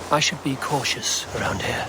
I should be cautious around here.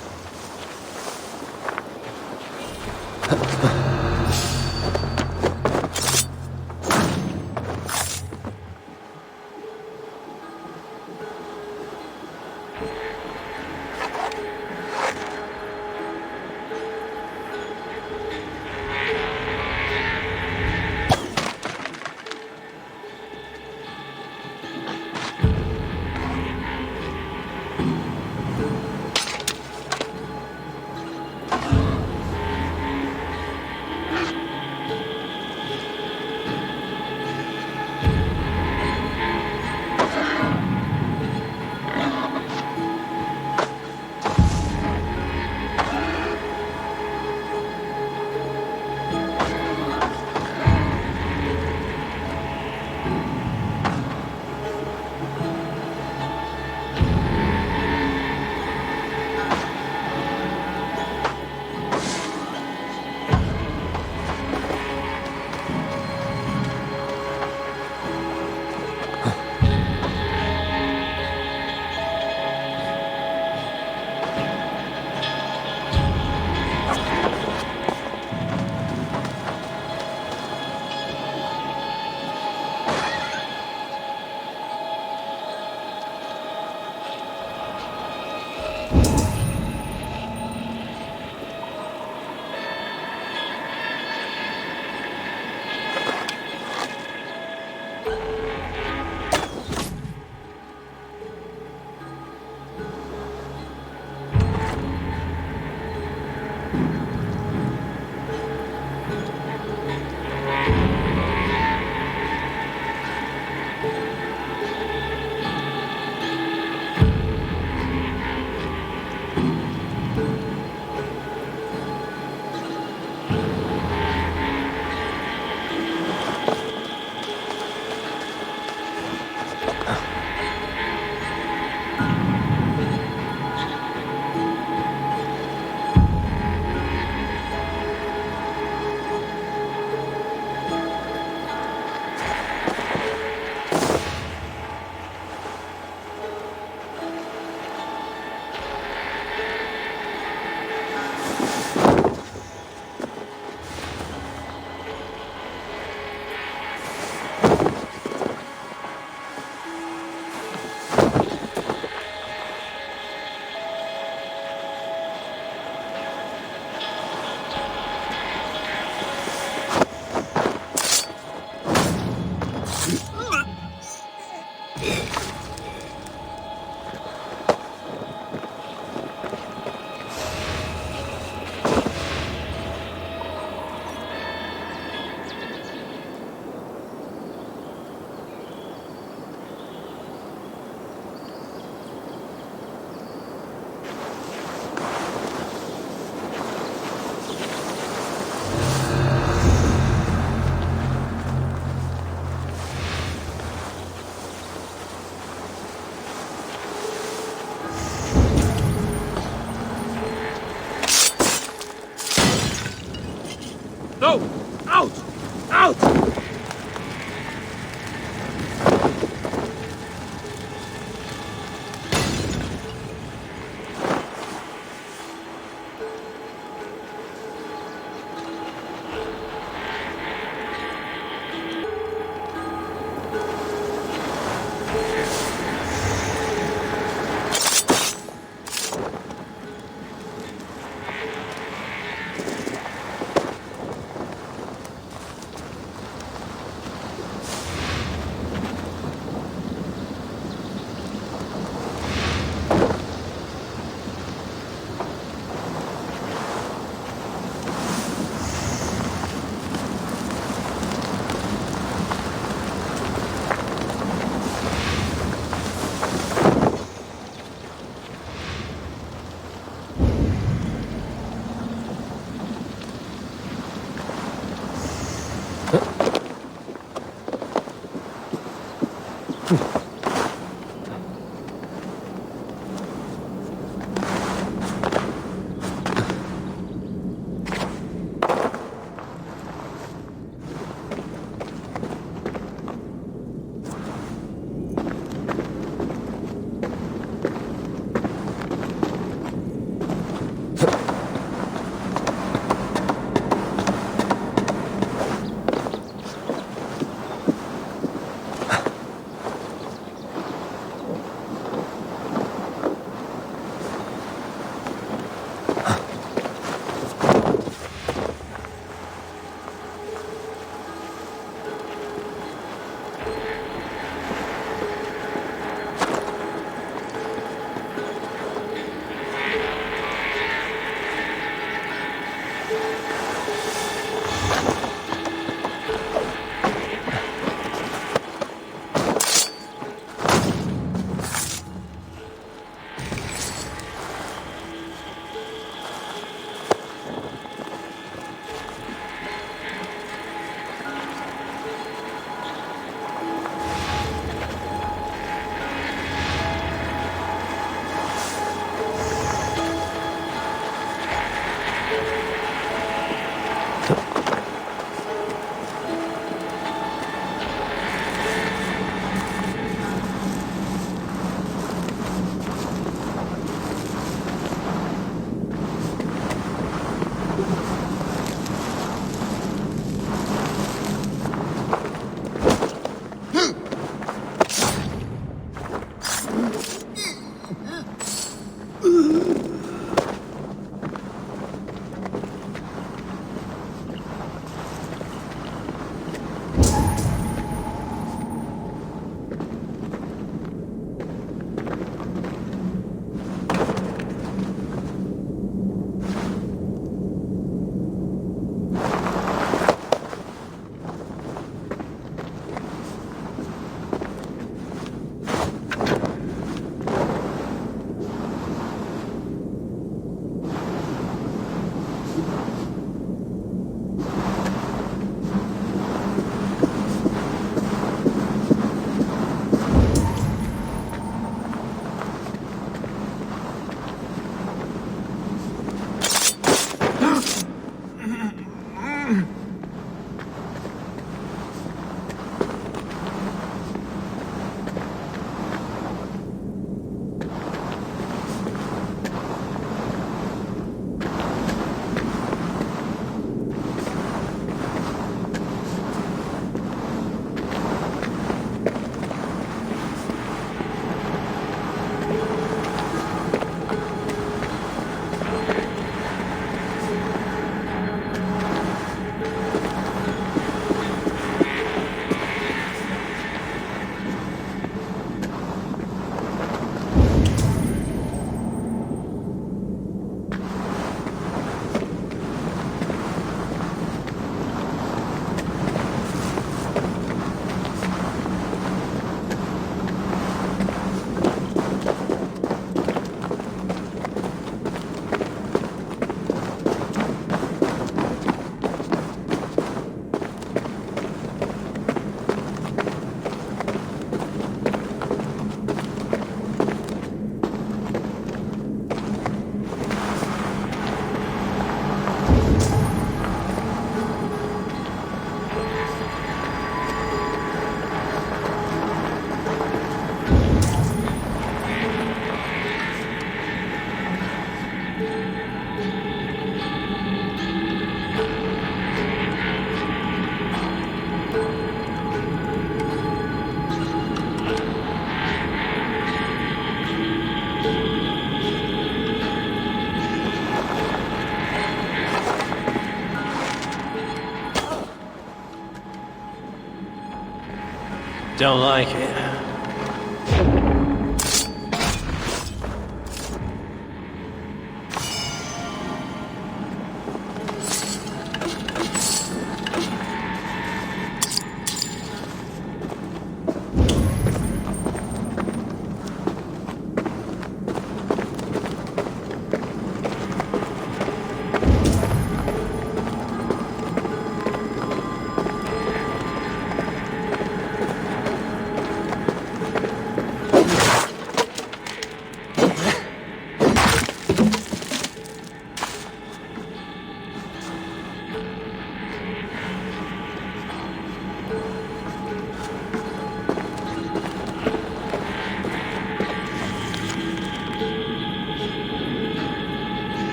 No! Out! Out! Don't like it.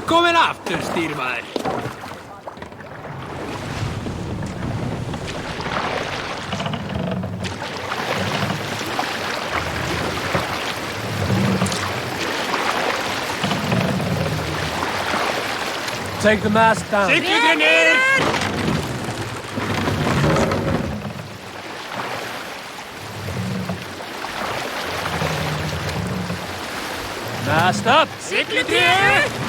coming after, styrmaður. Take the mast down. Siglið niður! Mast up. Siglið niður!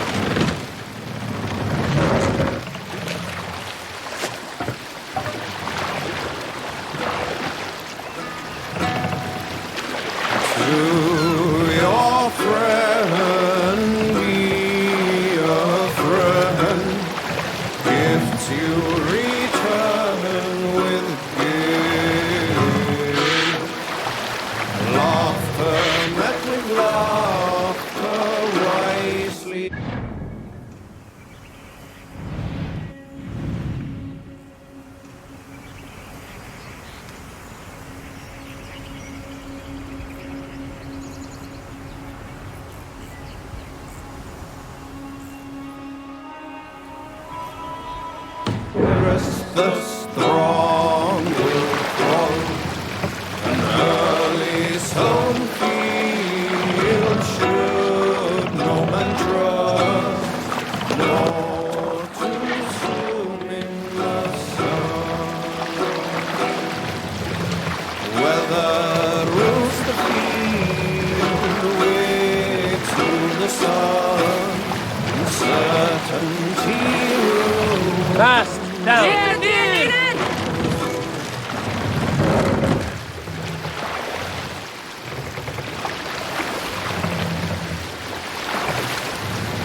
Your friend, be a friend. Gifts you return with gifts. Laughter met with laughter wisely. The strong will fall, an early sown field should no man trust, nor too soon in the sun. Weather rules the field, waits to the sun, certainty rules. Mast down.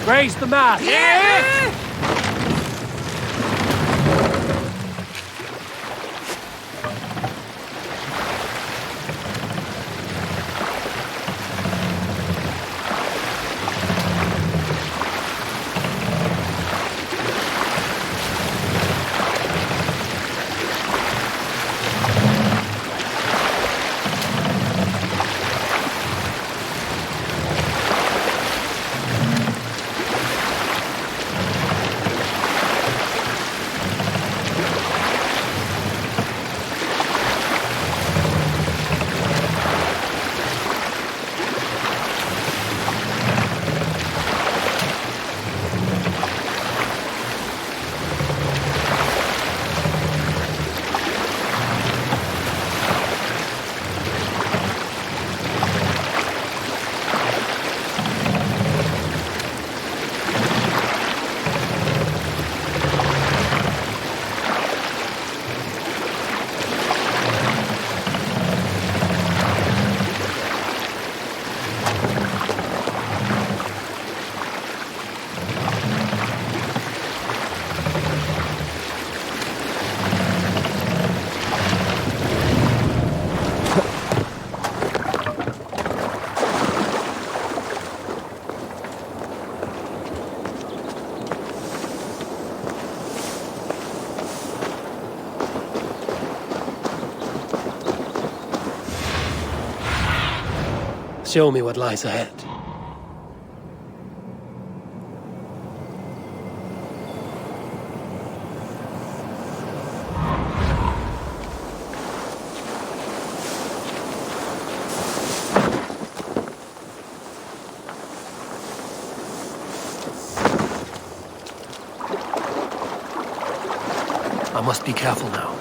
Raise the mast. Show me what lies ahead. I must be careful now.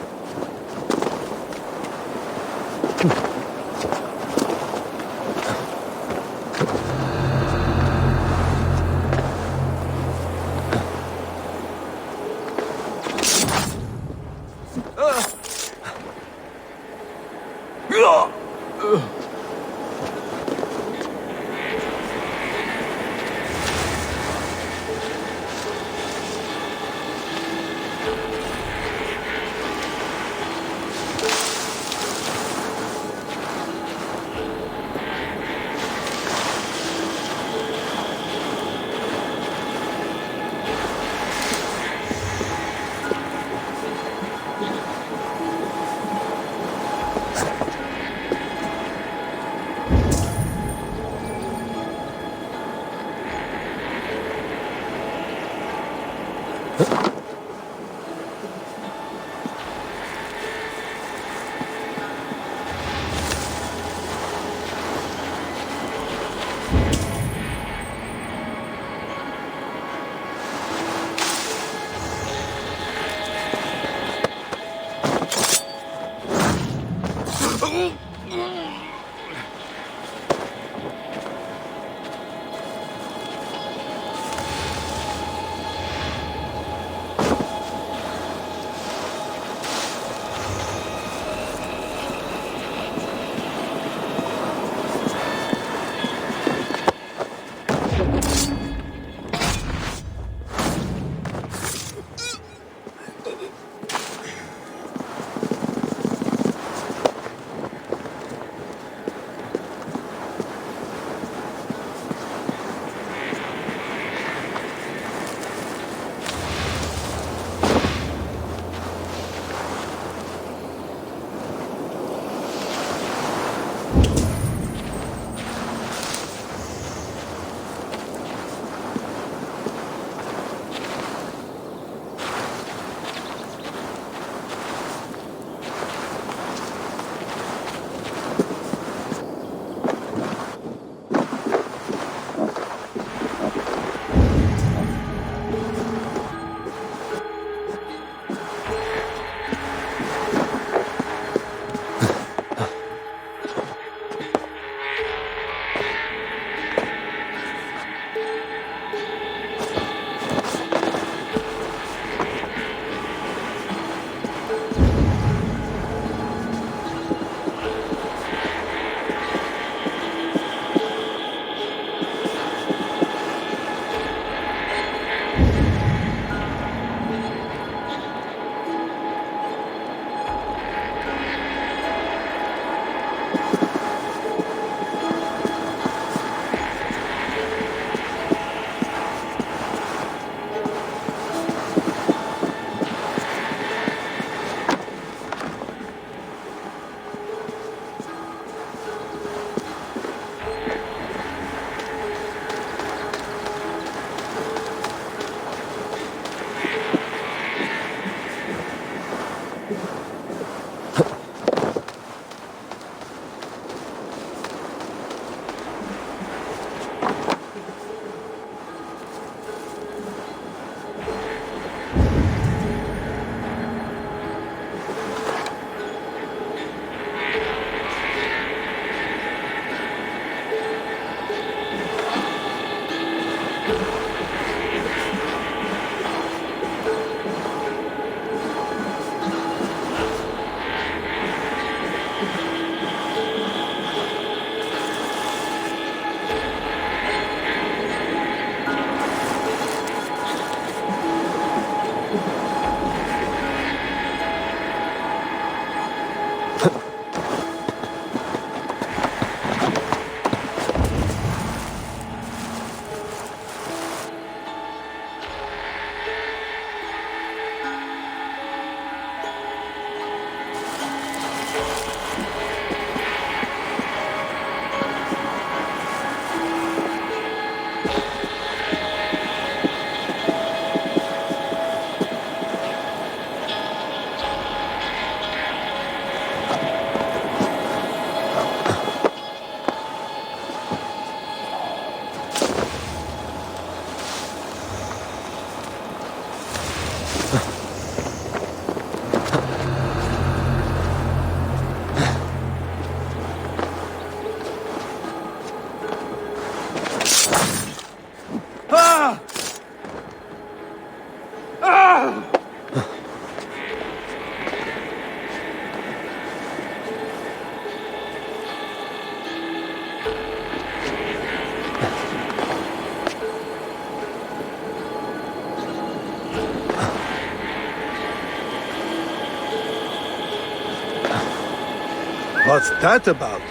What's that about?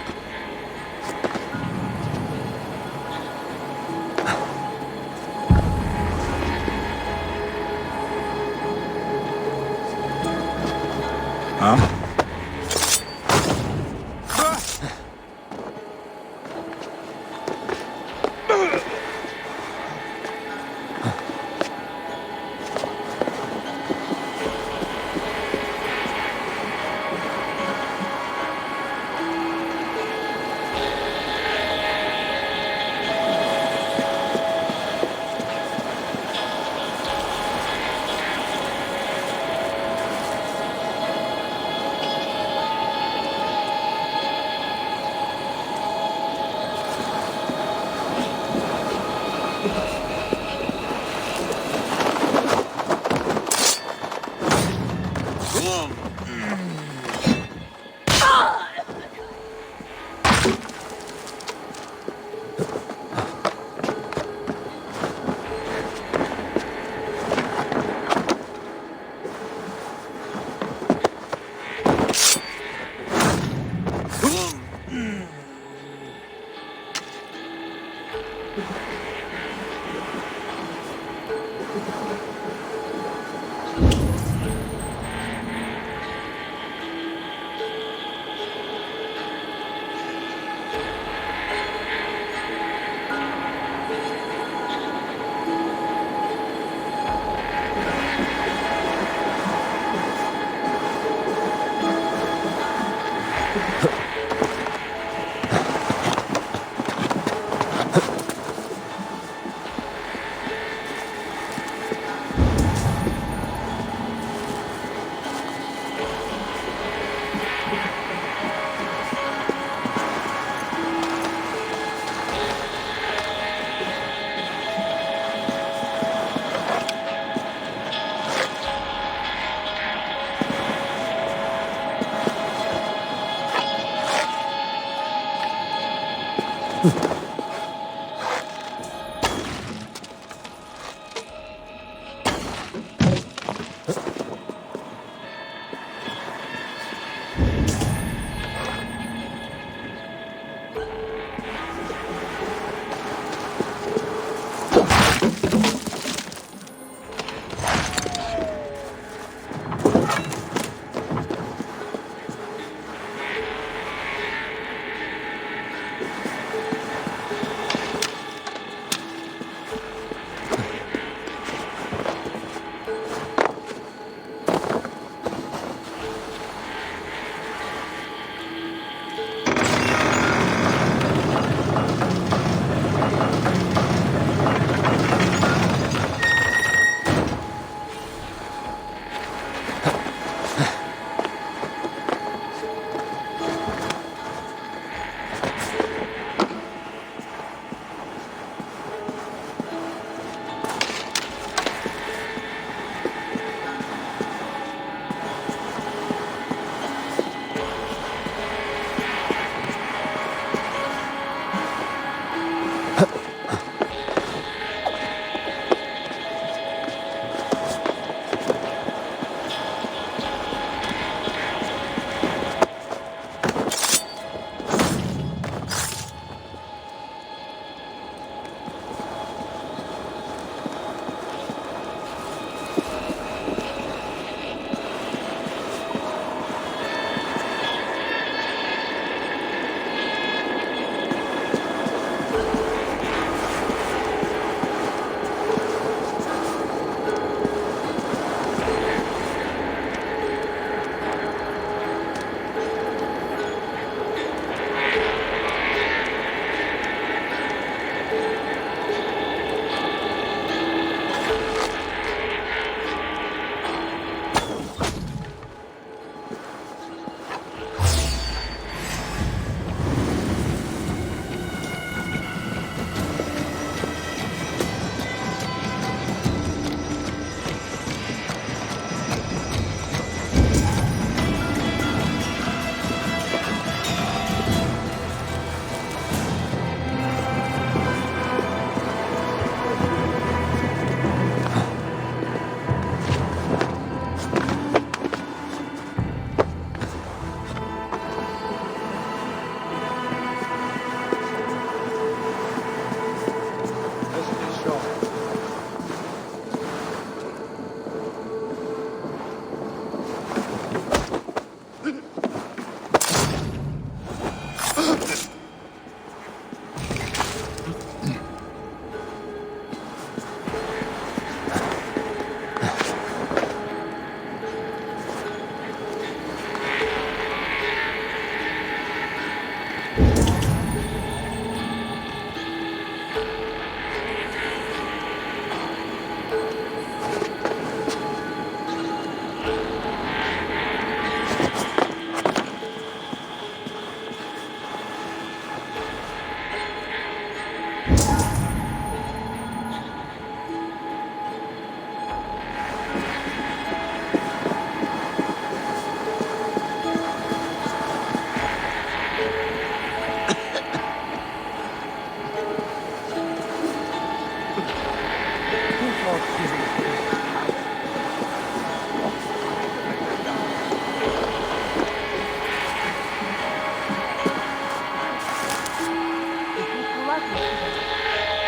Huh? Ладно,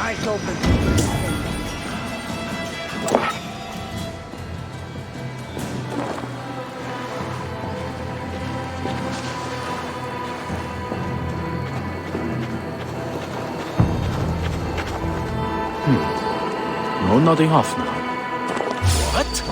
Eyes open. No nodding off now. What?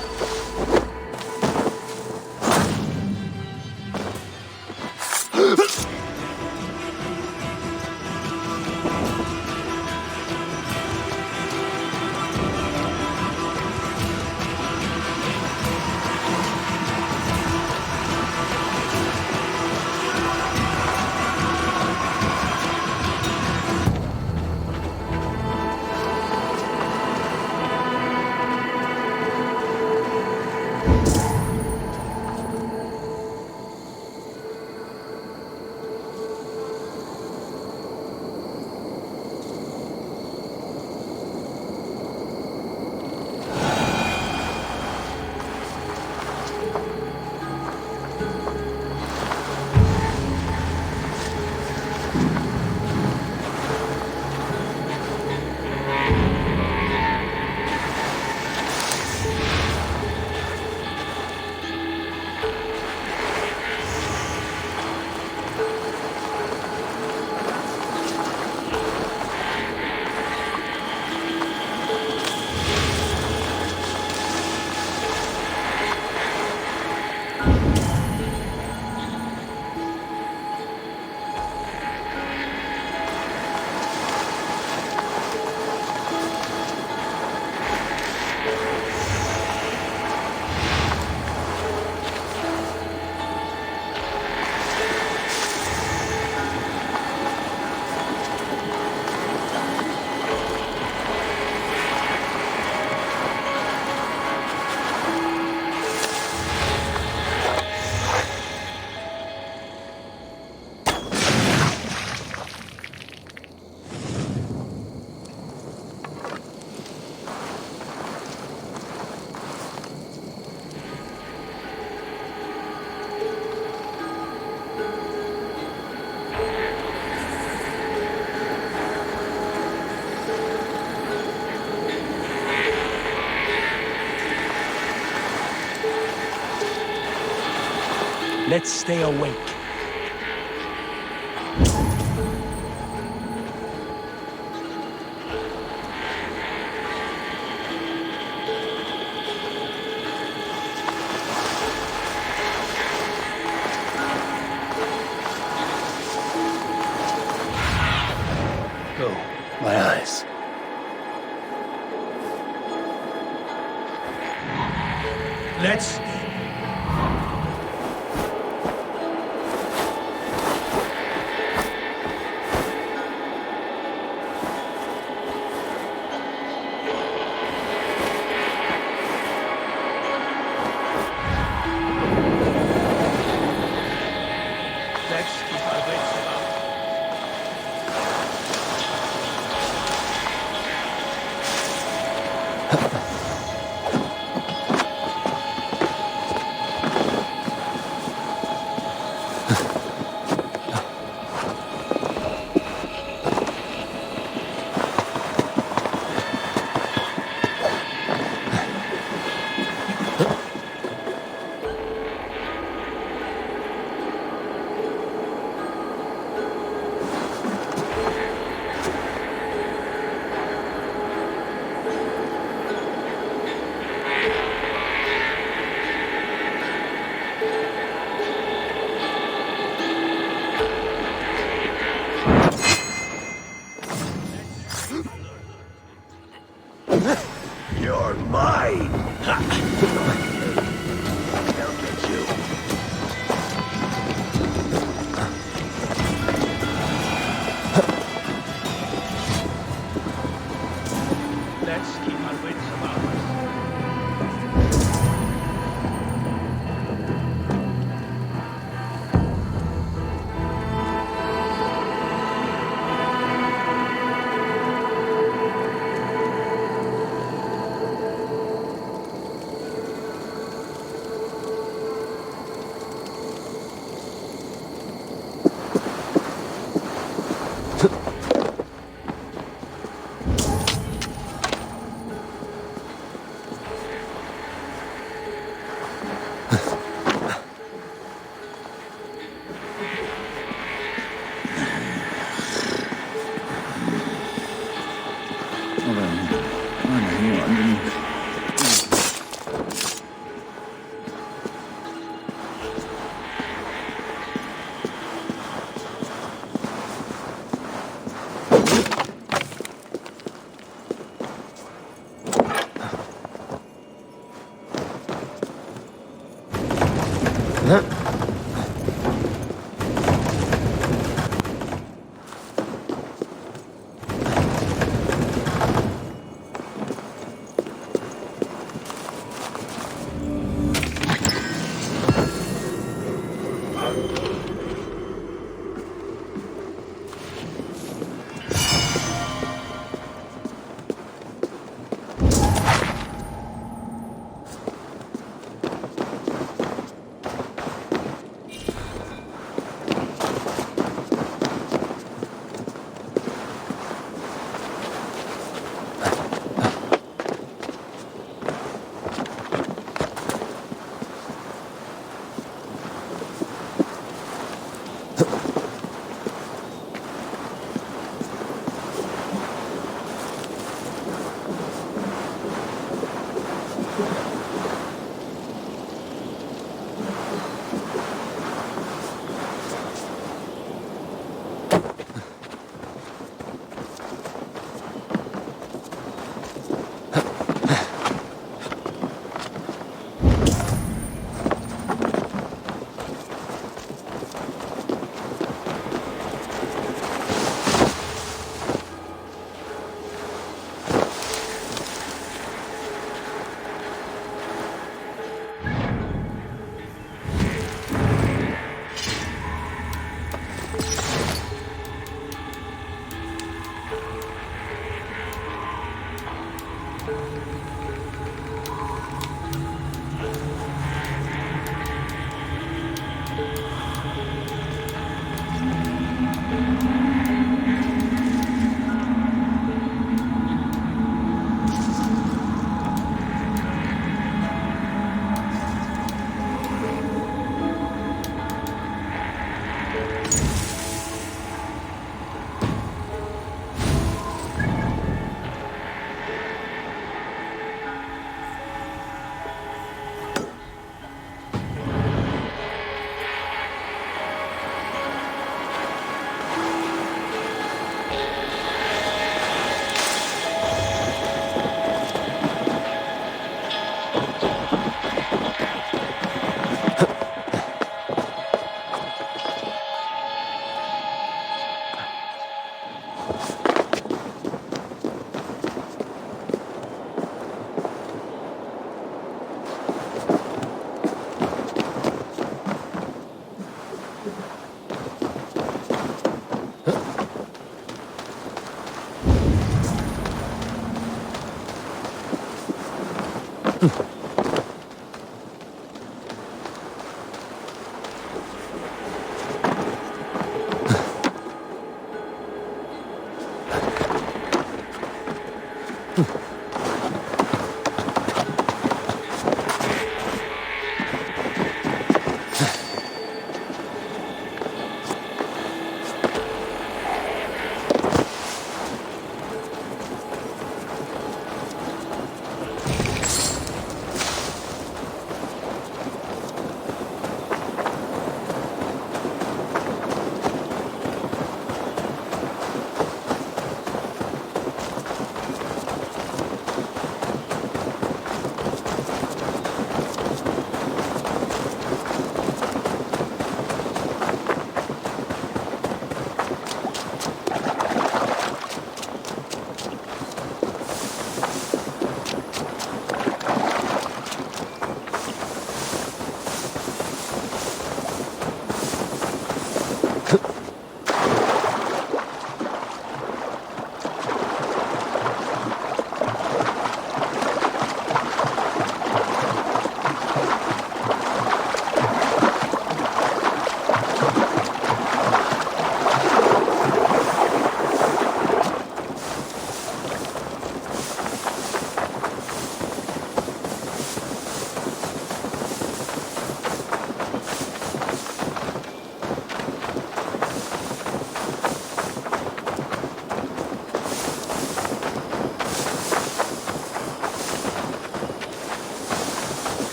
Let's stay awake. Oh, my eyes. Let's... Let's keep our wits about us. You're mine! They'll get you. Let's keep our wits about us.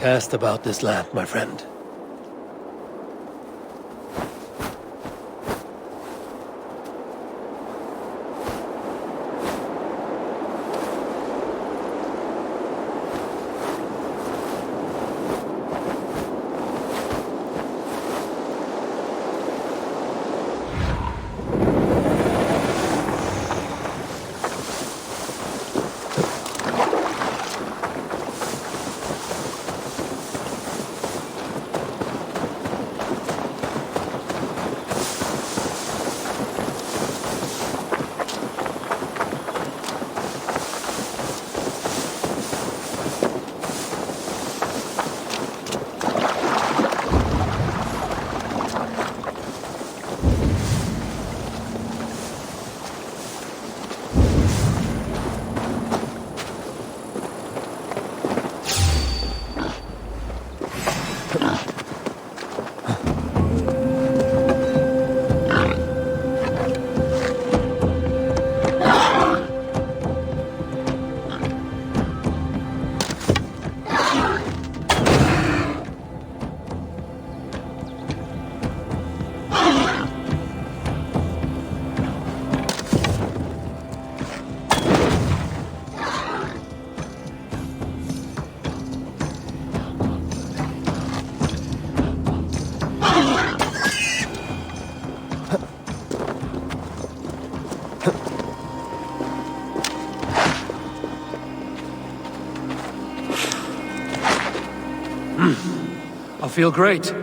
Cast about this land, my friend. I feel great.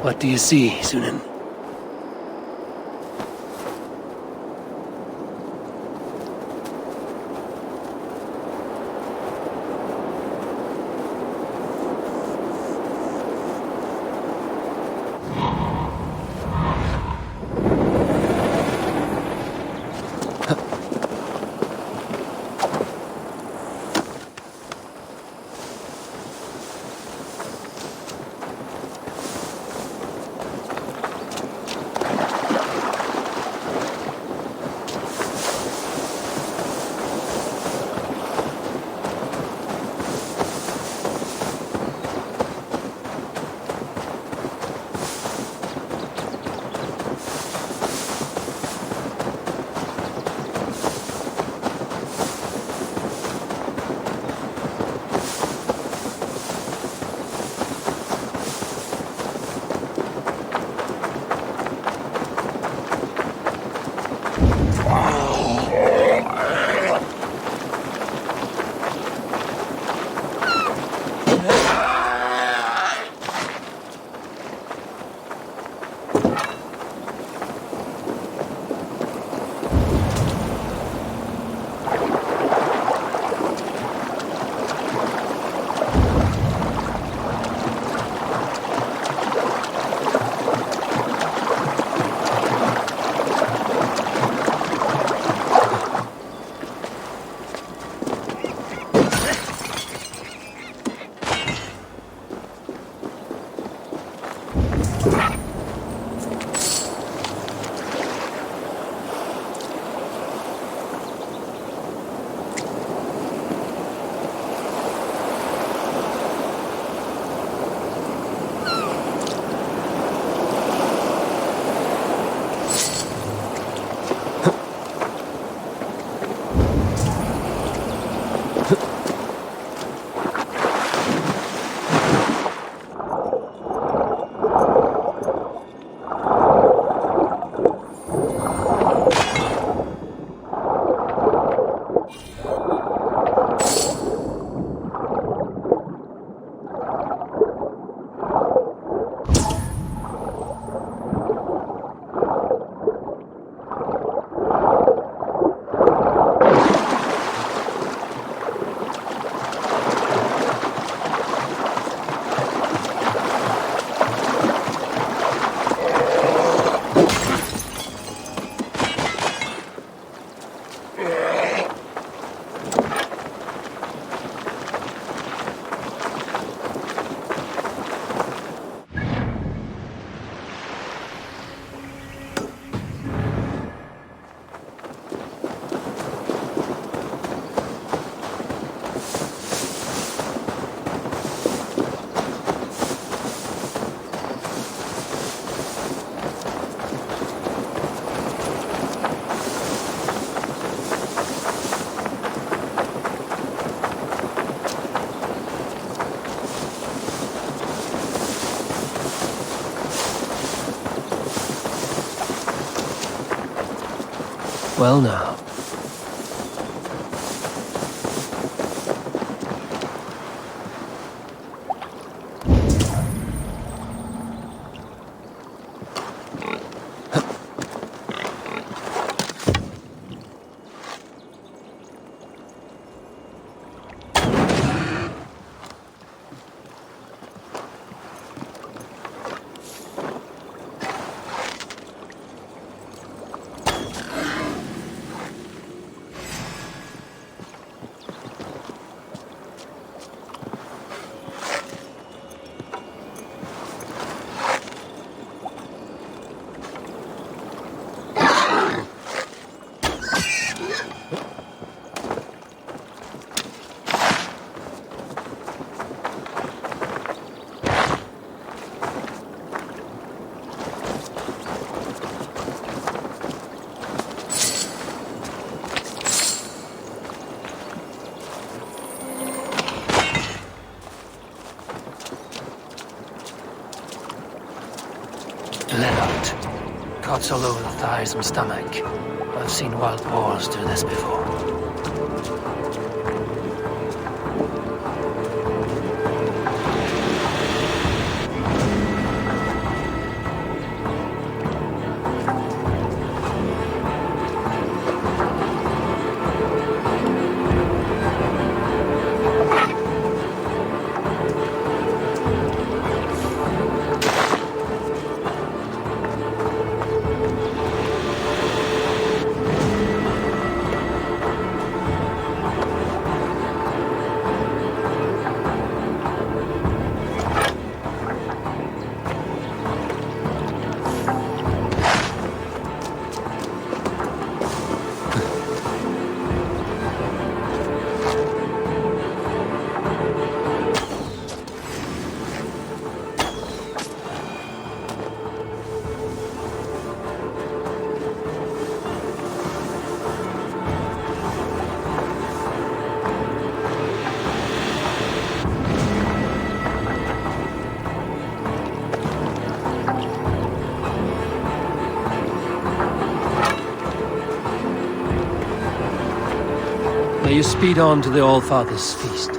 What do you see, Sunan? Well now. Let out. Cuts all over the thighs and stomach. I've seen wild boars do this before. May you speed on to the All-Father's feast.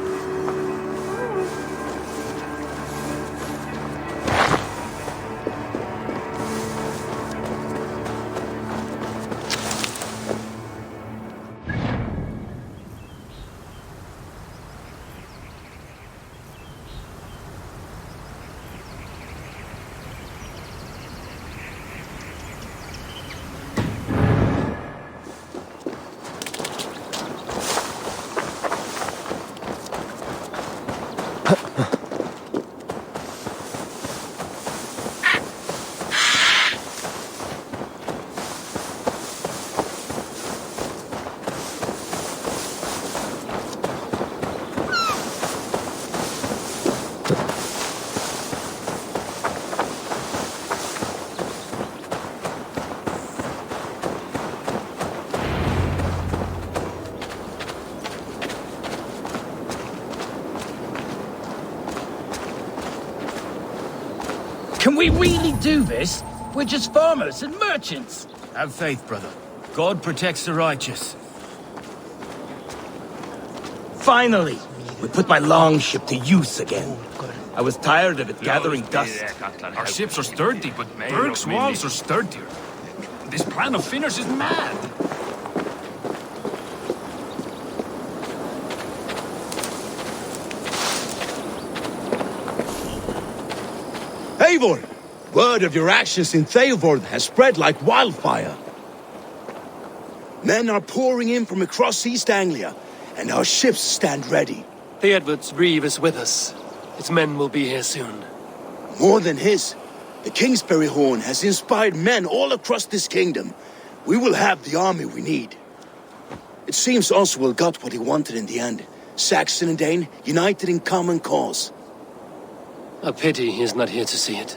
Can we really do this? We're just farmers and merchants. Have faith, brother. God protects the righteous. Finally, we put my longship to use again. I was tired of it gathering dust. Our ships are sturdy, but Berg's walls are sturdier. This plan of Finner's is mad. Eivor! Word of your actions in Theodord has spread like wildfire. Men are pouring in from across East Anglia, and our ships stand ready. Theodward's reeve is with us. Its men will be here soon. More than his, the Kingsbury Horn has inspired men all across this kingdom. We will have the army we need. It seems Oswald got what he wanted in the end. Saxon and Dane united in common cause. A pity he is not here to see it.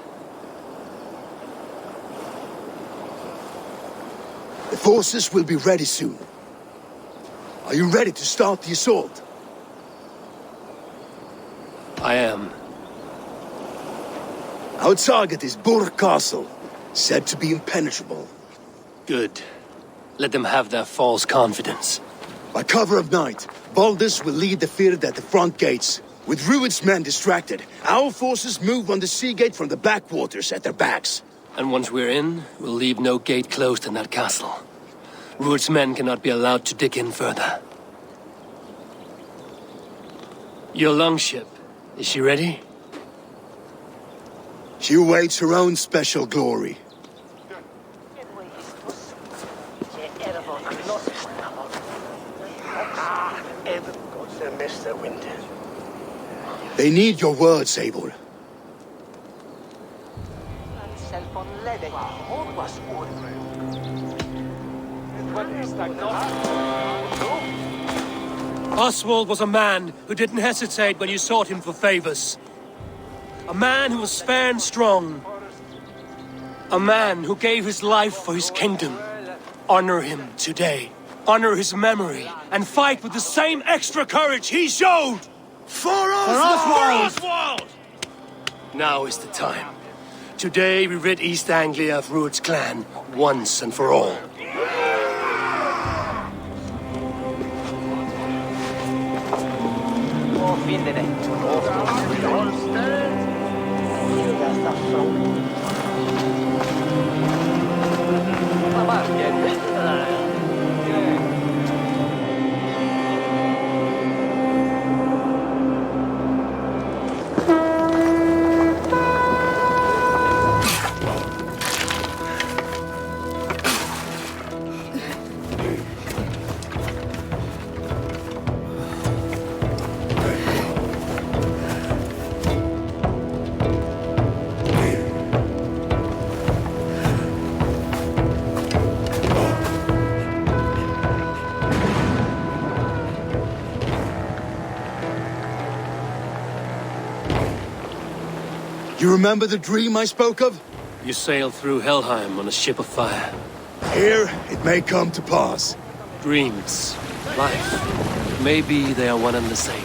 The forces will be ready soon. Are you ready to start the assault? I am. Our target is Burg Castle, said to be impenetrable. Good. Let them have their false confidence. By cover of night, Baldus will lead the field at the front gates. With Rued's men distracted, our forces move on the sea gate from the backwaters at their backs. And once we're in, we'll leave no gate closed in that castle. Rued's men cannot be allowed to dig in further. Your longship, is she ready? She awaits her own special glory. They need your words, Eivor. Oswald was a man who didn't hesitate when you sought him for favors. A man who was fair and strong. A man who gave his life for his kingdom. Honor him today. Honor his memory. And fight with the same extra courage he showed! For Oswald! Now is the time. Today we rid East Anglia of Rued's clan, once and for all. You remember the dream I spoke of? You sailed through Helheim on a ship of fire. Here, it may come to pass. Dreams, life, maybe they are one and the same.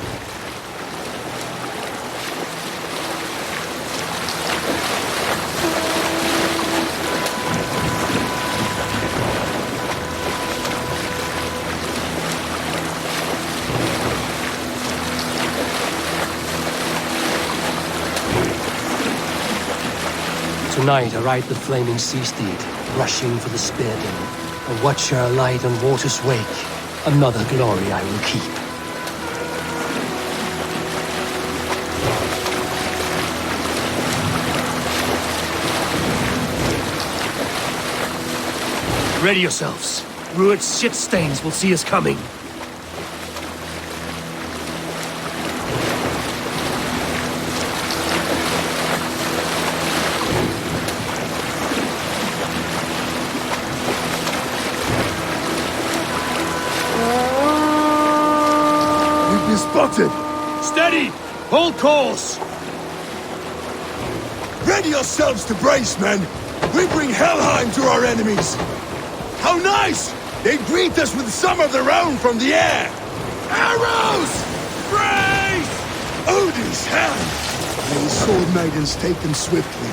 Tonight I ride the flaming sea steed, rushing for the spearmen. A watcher alight on water's wake. Another glory I will keep. Ready yourselves. Rued's shit stains will see us coming. We've been spotted! Steady! Hold course! Ready yourselves to brace, men! We bring Helheim to our enemies! How nice! They greet us with some of their own from the air! Arrows! Brace! Odin's hand! May his sword maidens take them swiftly.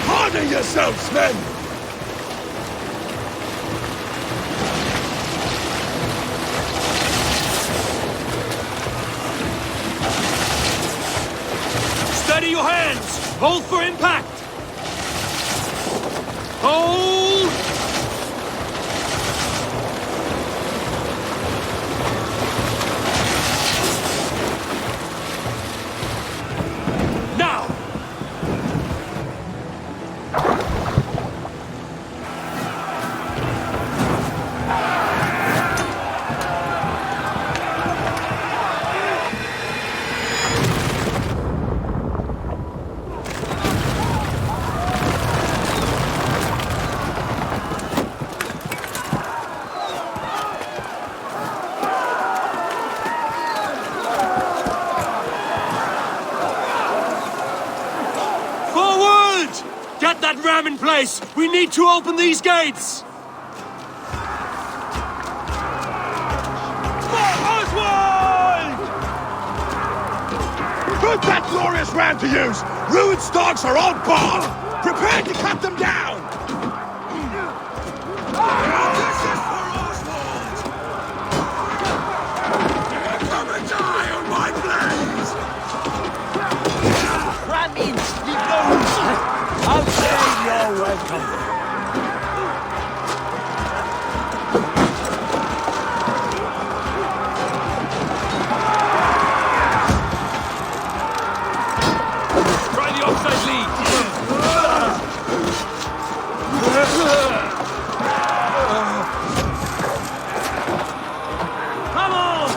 Harden yourselves, men! Steady your hands! Hold for impact! Hold! Now! Forward! Get that ram in place! We need to open these gates! For Oswald! Put that glorious ram to use! Rued's dogs are all barred! Prepare to cut them down! This is for Oswald! Come and die on my blades! Ram in, leave no room. Outside, you're welcome. Try the offside lead. Come on!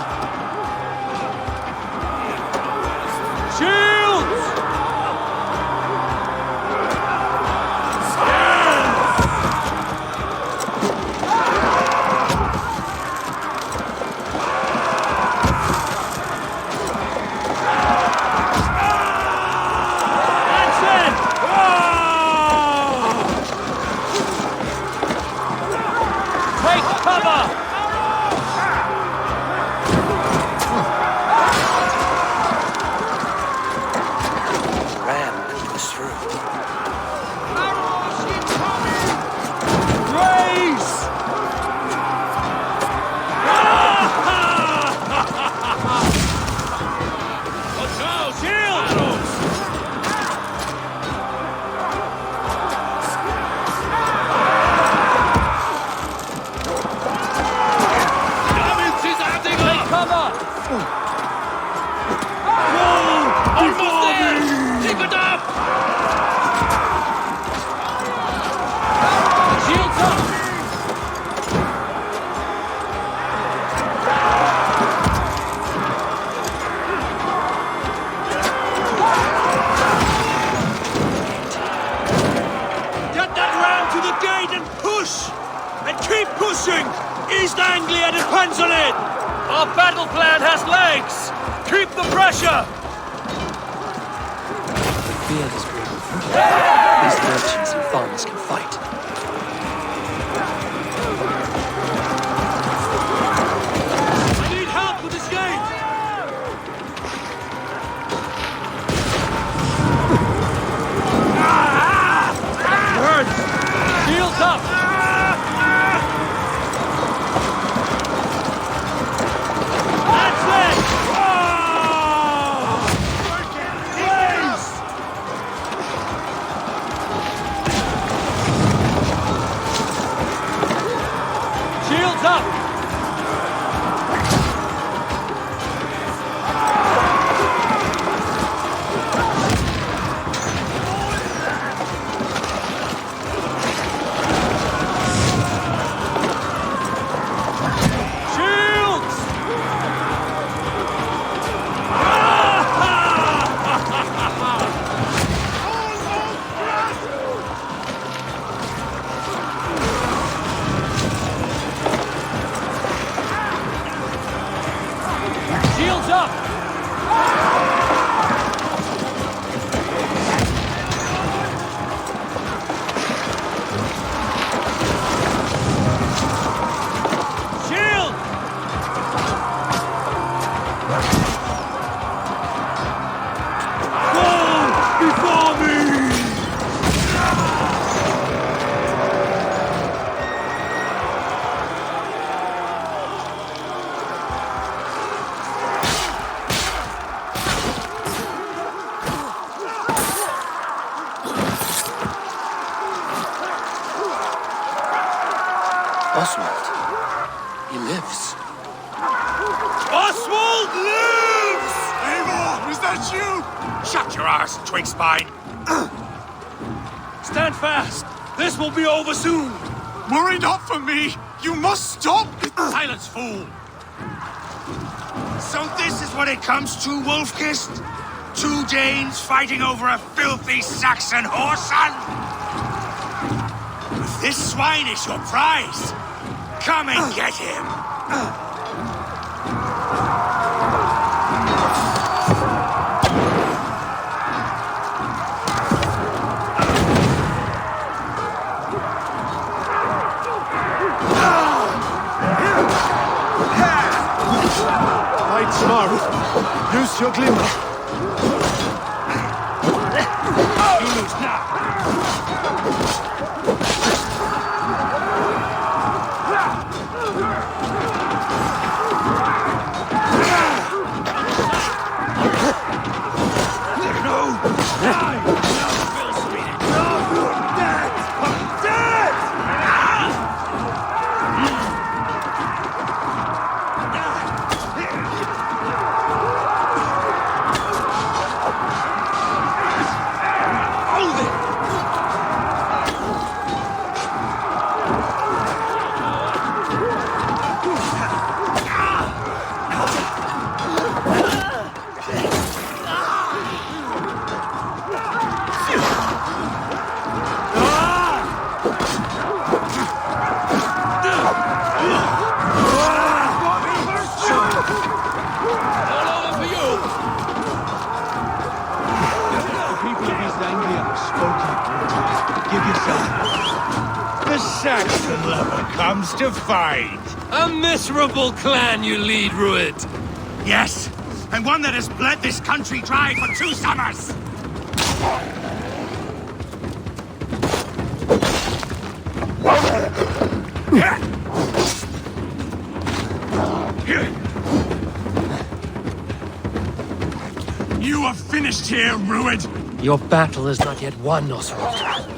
Shields! That's it! Take cover! Ram can push through. Race! Let's go! Shield! Take cover! Almost there! Keep it up! Shields up! Get that ram to the gate and push! And keep pushing! East Anglia depends on it! Our battle plan has legs! Keep the pressure! The field is breathing through. These merchants and farmers can fight. I need help with this gate! Oswald. He lives. Oswald lives! Eivor, is that you? Shut your arse, twig spine. Stand fast! This will be over soon! Worry not for me! You must stop! Silence, fool! So this is what it comes to, Wolf-Kissed? Two Danes fighting over a filthy Saxon whoreson? If this swine is your prize, come and get him! Right, Smarr. Use your glimmer. You lose now! The Saxon lover comes to fight. A miserable clan you lead, Rued. Yes, and one that has bled this country dry for 2 summers! You are finished here, Rued! Your battle is not yet won, Oswald.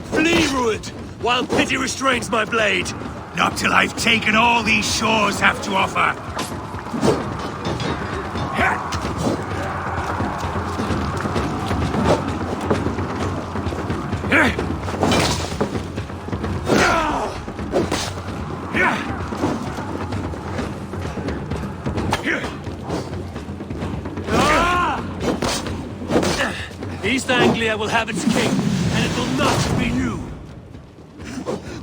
Flee, Rued, while pity restrains my blade. Not till I've taken all these shores have to offer. East Anglia will have its king, and it will not be you.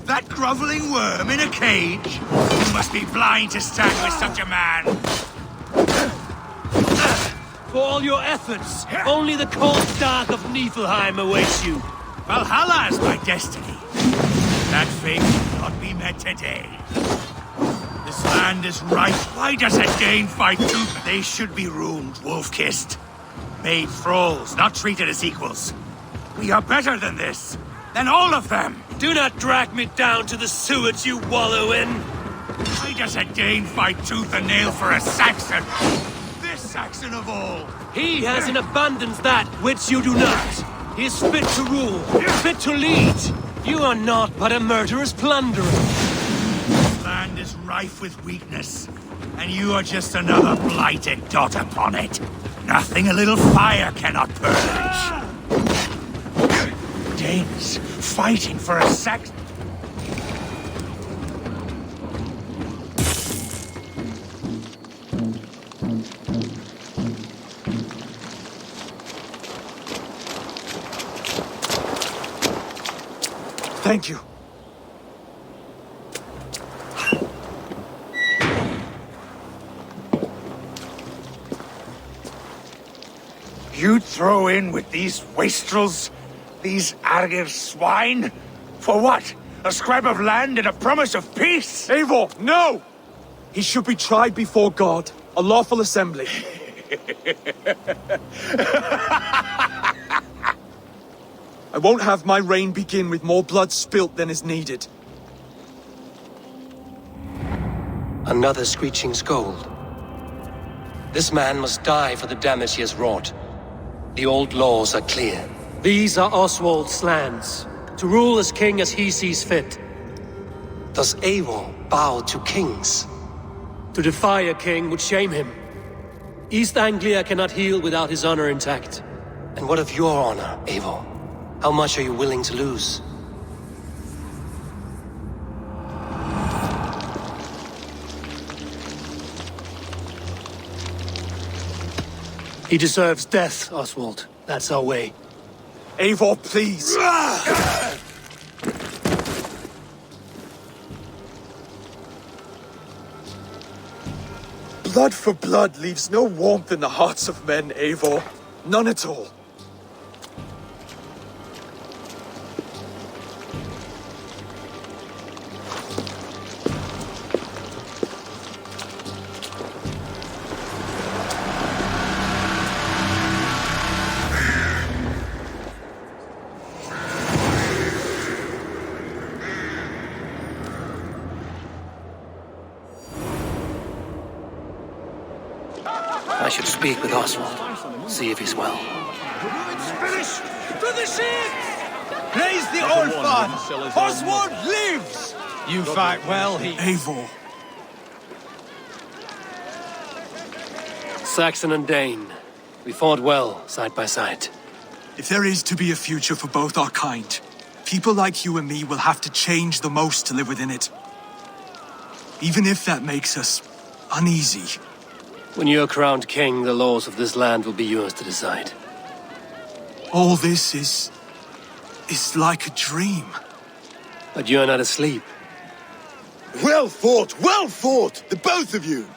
That groveling worm in a cage? You must be blind to stand with such a man. For all your efforts, only the cold dark of Niflheim awaits you. Valhalla is my destiny. That fate will not be met today. This land is ripe. Why does a Dane fight tooth? They should be ruined, Wolf-Kissed. Made thralls, not treated as equals. We are better than this. Than all of them. Do not drag me down to the sewage you wallow in. Why does a Dane fight tooth and nail for a Saxon? This Saxon of all. He has in abundance that which you do not. He is fit to rule, fit to lead. You are not but a murderous plunderer. This land is rife with weakness, and you are just another blighted dot upon it. Nothing a little fire cannot purge. Danes fighting for a Saxon. Thank you. throw in with these wastrels? These Argir swine? For what? A scrap of land and a promise of peace? Eivor, no! He should be tried before God, a lawful assembly. I won't have my reign begin with more blood spilt than is needed. Another screeching scold. This man must die for the damage he has wrought. The old laws are clear. These are Oswald's lands, to rule as king as he sees fit. Does Eivor bow to kings? To defy a king would shame him. East Anglia cannot heal without his honor intact. And what of your honor, Eivor? How much are you willing to lose? He deserves death, Oswald. That's our way. Eivor, please! Blood for blood leaves no warmth in the hearts of men, Eivor. None at all. I should speak with Oswald. See if he's well. Finish! To the ship! Praise the Old Father! Oswald lives! You fight well, he... Eivor. Saxon and Dane. We fought well, side by side. If there is to be a future for both our kind, people like you and me will have to change the most to live within it. Even if that makes us uneasy. When you're crowned king, the laws of this land will be yours to decide. All this is like a dream. But you're not asleep. Well fought, the both of you!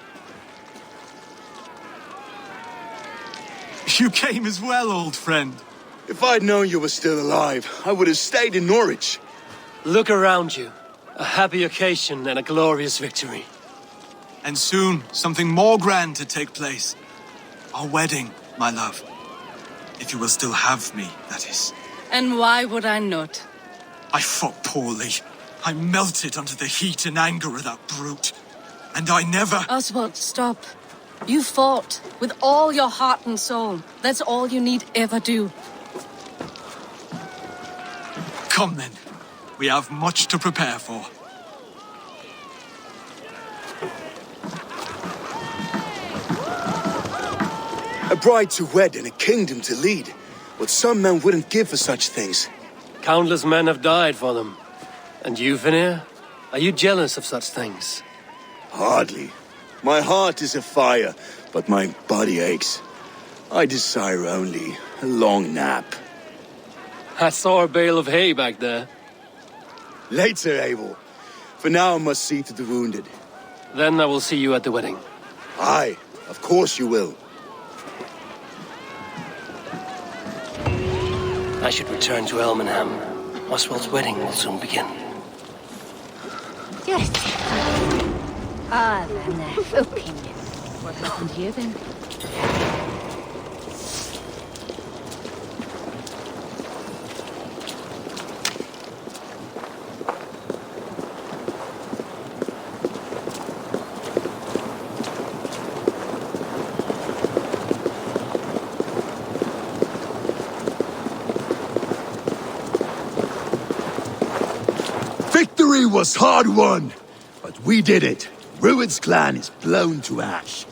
You came as well, old friend. If I'd known you were still alive, I would have stayed in Norwich. Look around you. A happy occasion and a glorious victory. And soon, something more grand to take place. Our wedding, my love. If you will still have me, that is. And why would I not? I fought poorly. I melted under the heat and anger of that brute. And I never... Oswald, stop. You fought with all your heart and soul. That's all you need ever do. Come then. We have much to prepare for. A bride to wed and a kingdom to lead. What some men wouldn't give for such things. Countless men have died for them. And you, Vanir? Are you jealous of such things? Hardly. My heart is afire, but my body aches. I desire only a long nap. I saw a bale of hay back there. Later, Abel. For now I must see to the wounded. Then I will see you at the wedding. Aye, of course you will. I should return to Elmenham. Oswald's wedding will soon begin. Yes. Ah, then, opinion. What happened here then? Victory was hard won, but we did it. Rued's clan is blown to ash.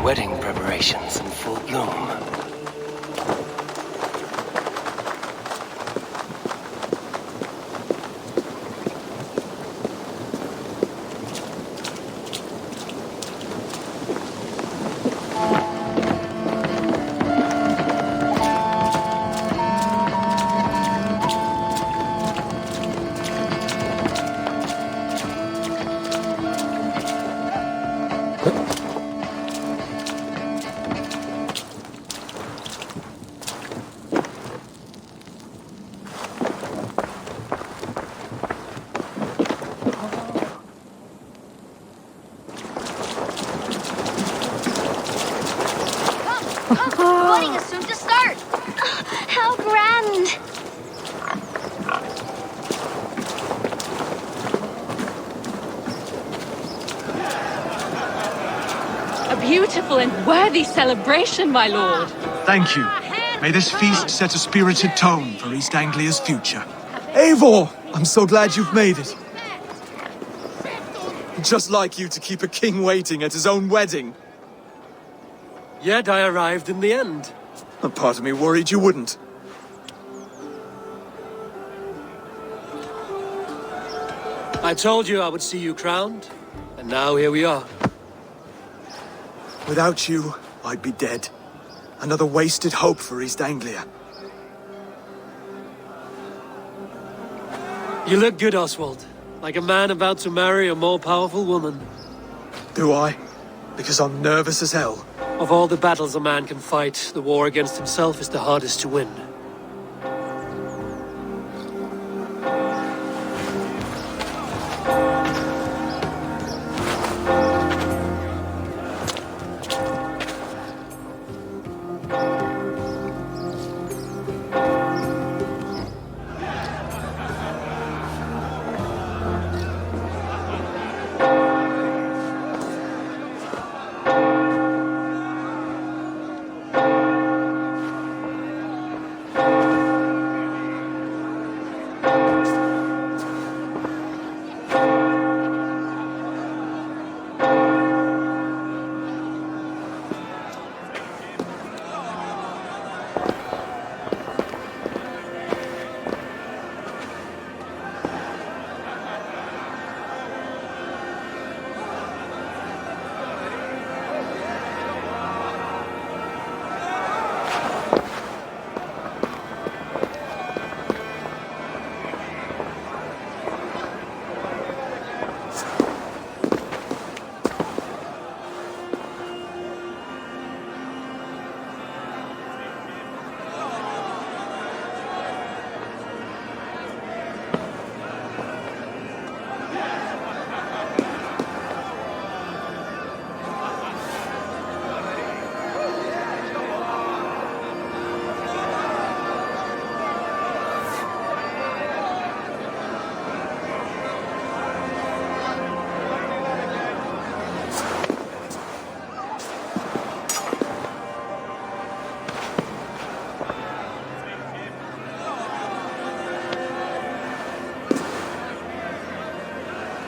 wedding preparations in full bloom. The wedding is soon to start! How grand! A beautiful and worthy celebration, my lord. Thank you. May this feast set a spirited tone for East Anglia's future. Eivor! I'm so glad you've made it. Just like you to keep a king waiting at his own wedding. Yet I arrived in the end. A part of me worried you wouldn't. I told you I would see you crowned, and now here we are. Without you, I'd be dead. Another wasted hope for East Anglia. You look good, Oswald. Like a man about to marry a more powerful woman. Do I? Because I'm nervous as hell. Of all the battles a man can fight, the war against himself is the hardest to win.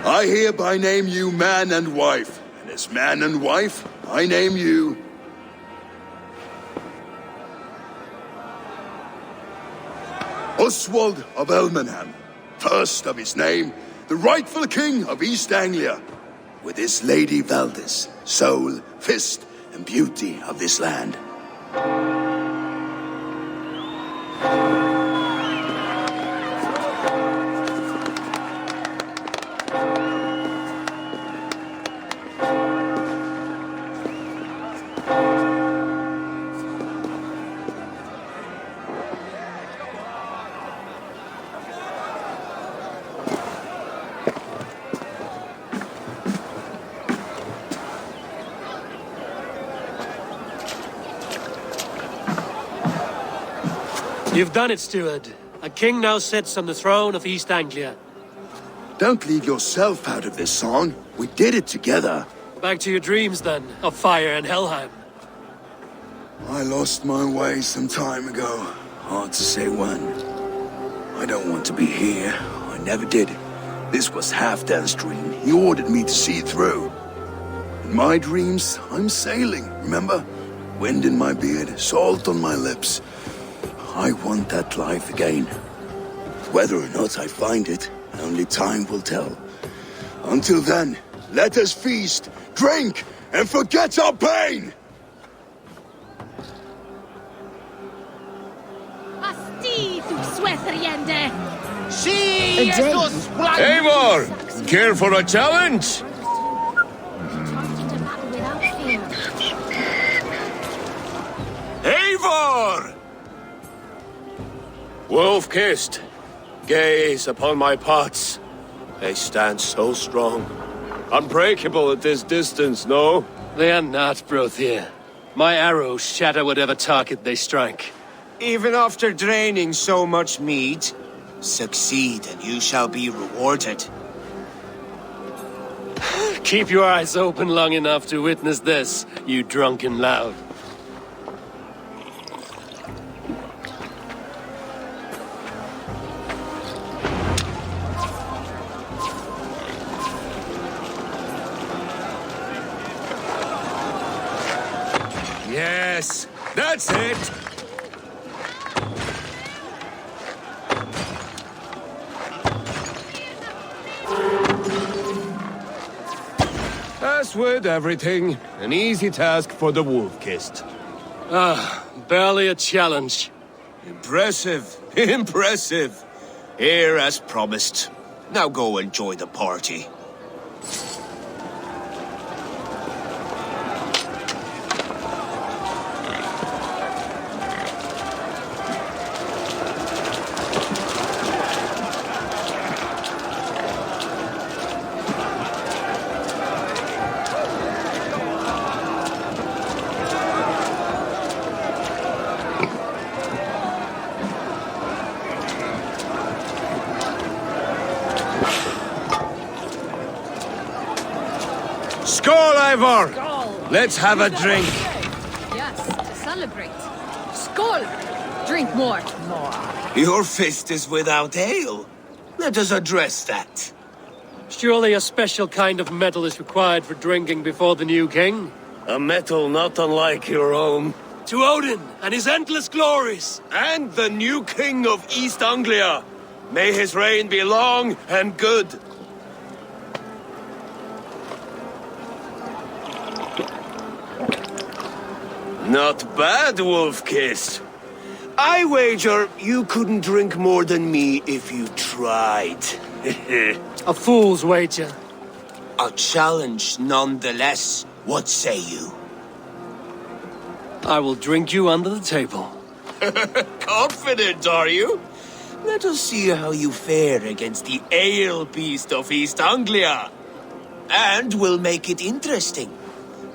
I hereby name you man and wife, and as man and wife, I name you... Oswald of Elmenham, first of his name, the rightful king of East Anglia, with his lady Valdis, soul, fist, and beauty of this land. You've done it, steward. A king now sits on the throne of East Anglia. Don't leave yourself out of this song. We did it together. Back to your dreams, then, of fire and Helheim. I lost my way some time ago. Hard to say when. I don't want to be here. I never did. This was Halfdan's dream. He ordered me to see it through. In my dreams, I'm sailing, remember? Wind in my beard, salt on my lips. I want that life again. Whether or not I find it, only time will tell. Until then, let us feast, drink, and forget our pain! Asti, tu suethriende! See, estos Eivor! Care for a challenge? Eivor! Wolf-kissed, gaze upon my pots. They stand so strong. Unbreakable at this distance, no? They are not, Brothier. My arrows shatter whatever target they strike. Even after draining so much meat, succeed and you shall be rewarded. Keep your eyes open long enough to witness this, you drunken lout. Yes, that's it! As with everything, an easy task for the wolf-kissed. Barely a challenge. Impressive, impressive. Here as promised. Now go enjoy the party. Skål, Eivor! Let's have a drink. Yes, to celebrate. Skål! Drink more. Your fist is without ale. Let us address that. Surely a special kind of metal is required for drinking before the new king? A metal not unlike your own. To Odin and his endless glories! And the new king of East Anglia. May his reign be long and good. Not bad, Wolf-kissed. I wager you couldn't drink more than me if you tried. A fool's wager. A challenge nonetheless. What say you? I will drink you under the table. Confident, are you? Let us see how you fare against the ale beast of East Anglia. And we'll make it interesting.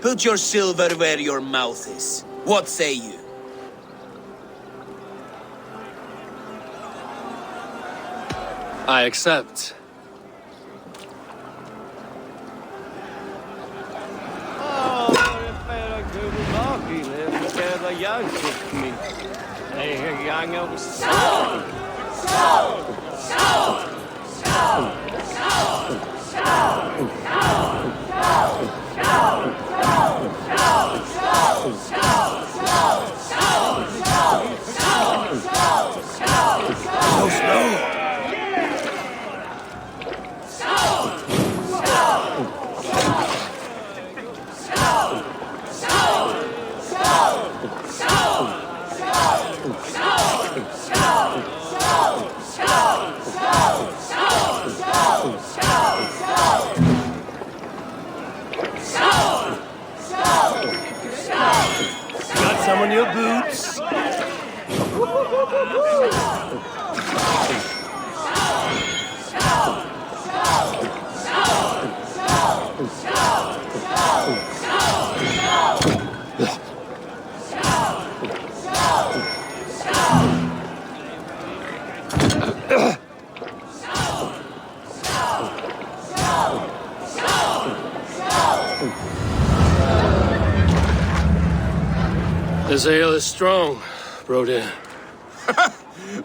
Put your silver where your mouth is. What say you? I accept. Got some on your boots? This ale is strong, Broder.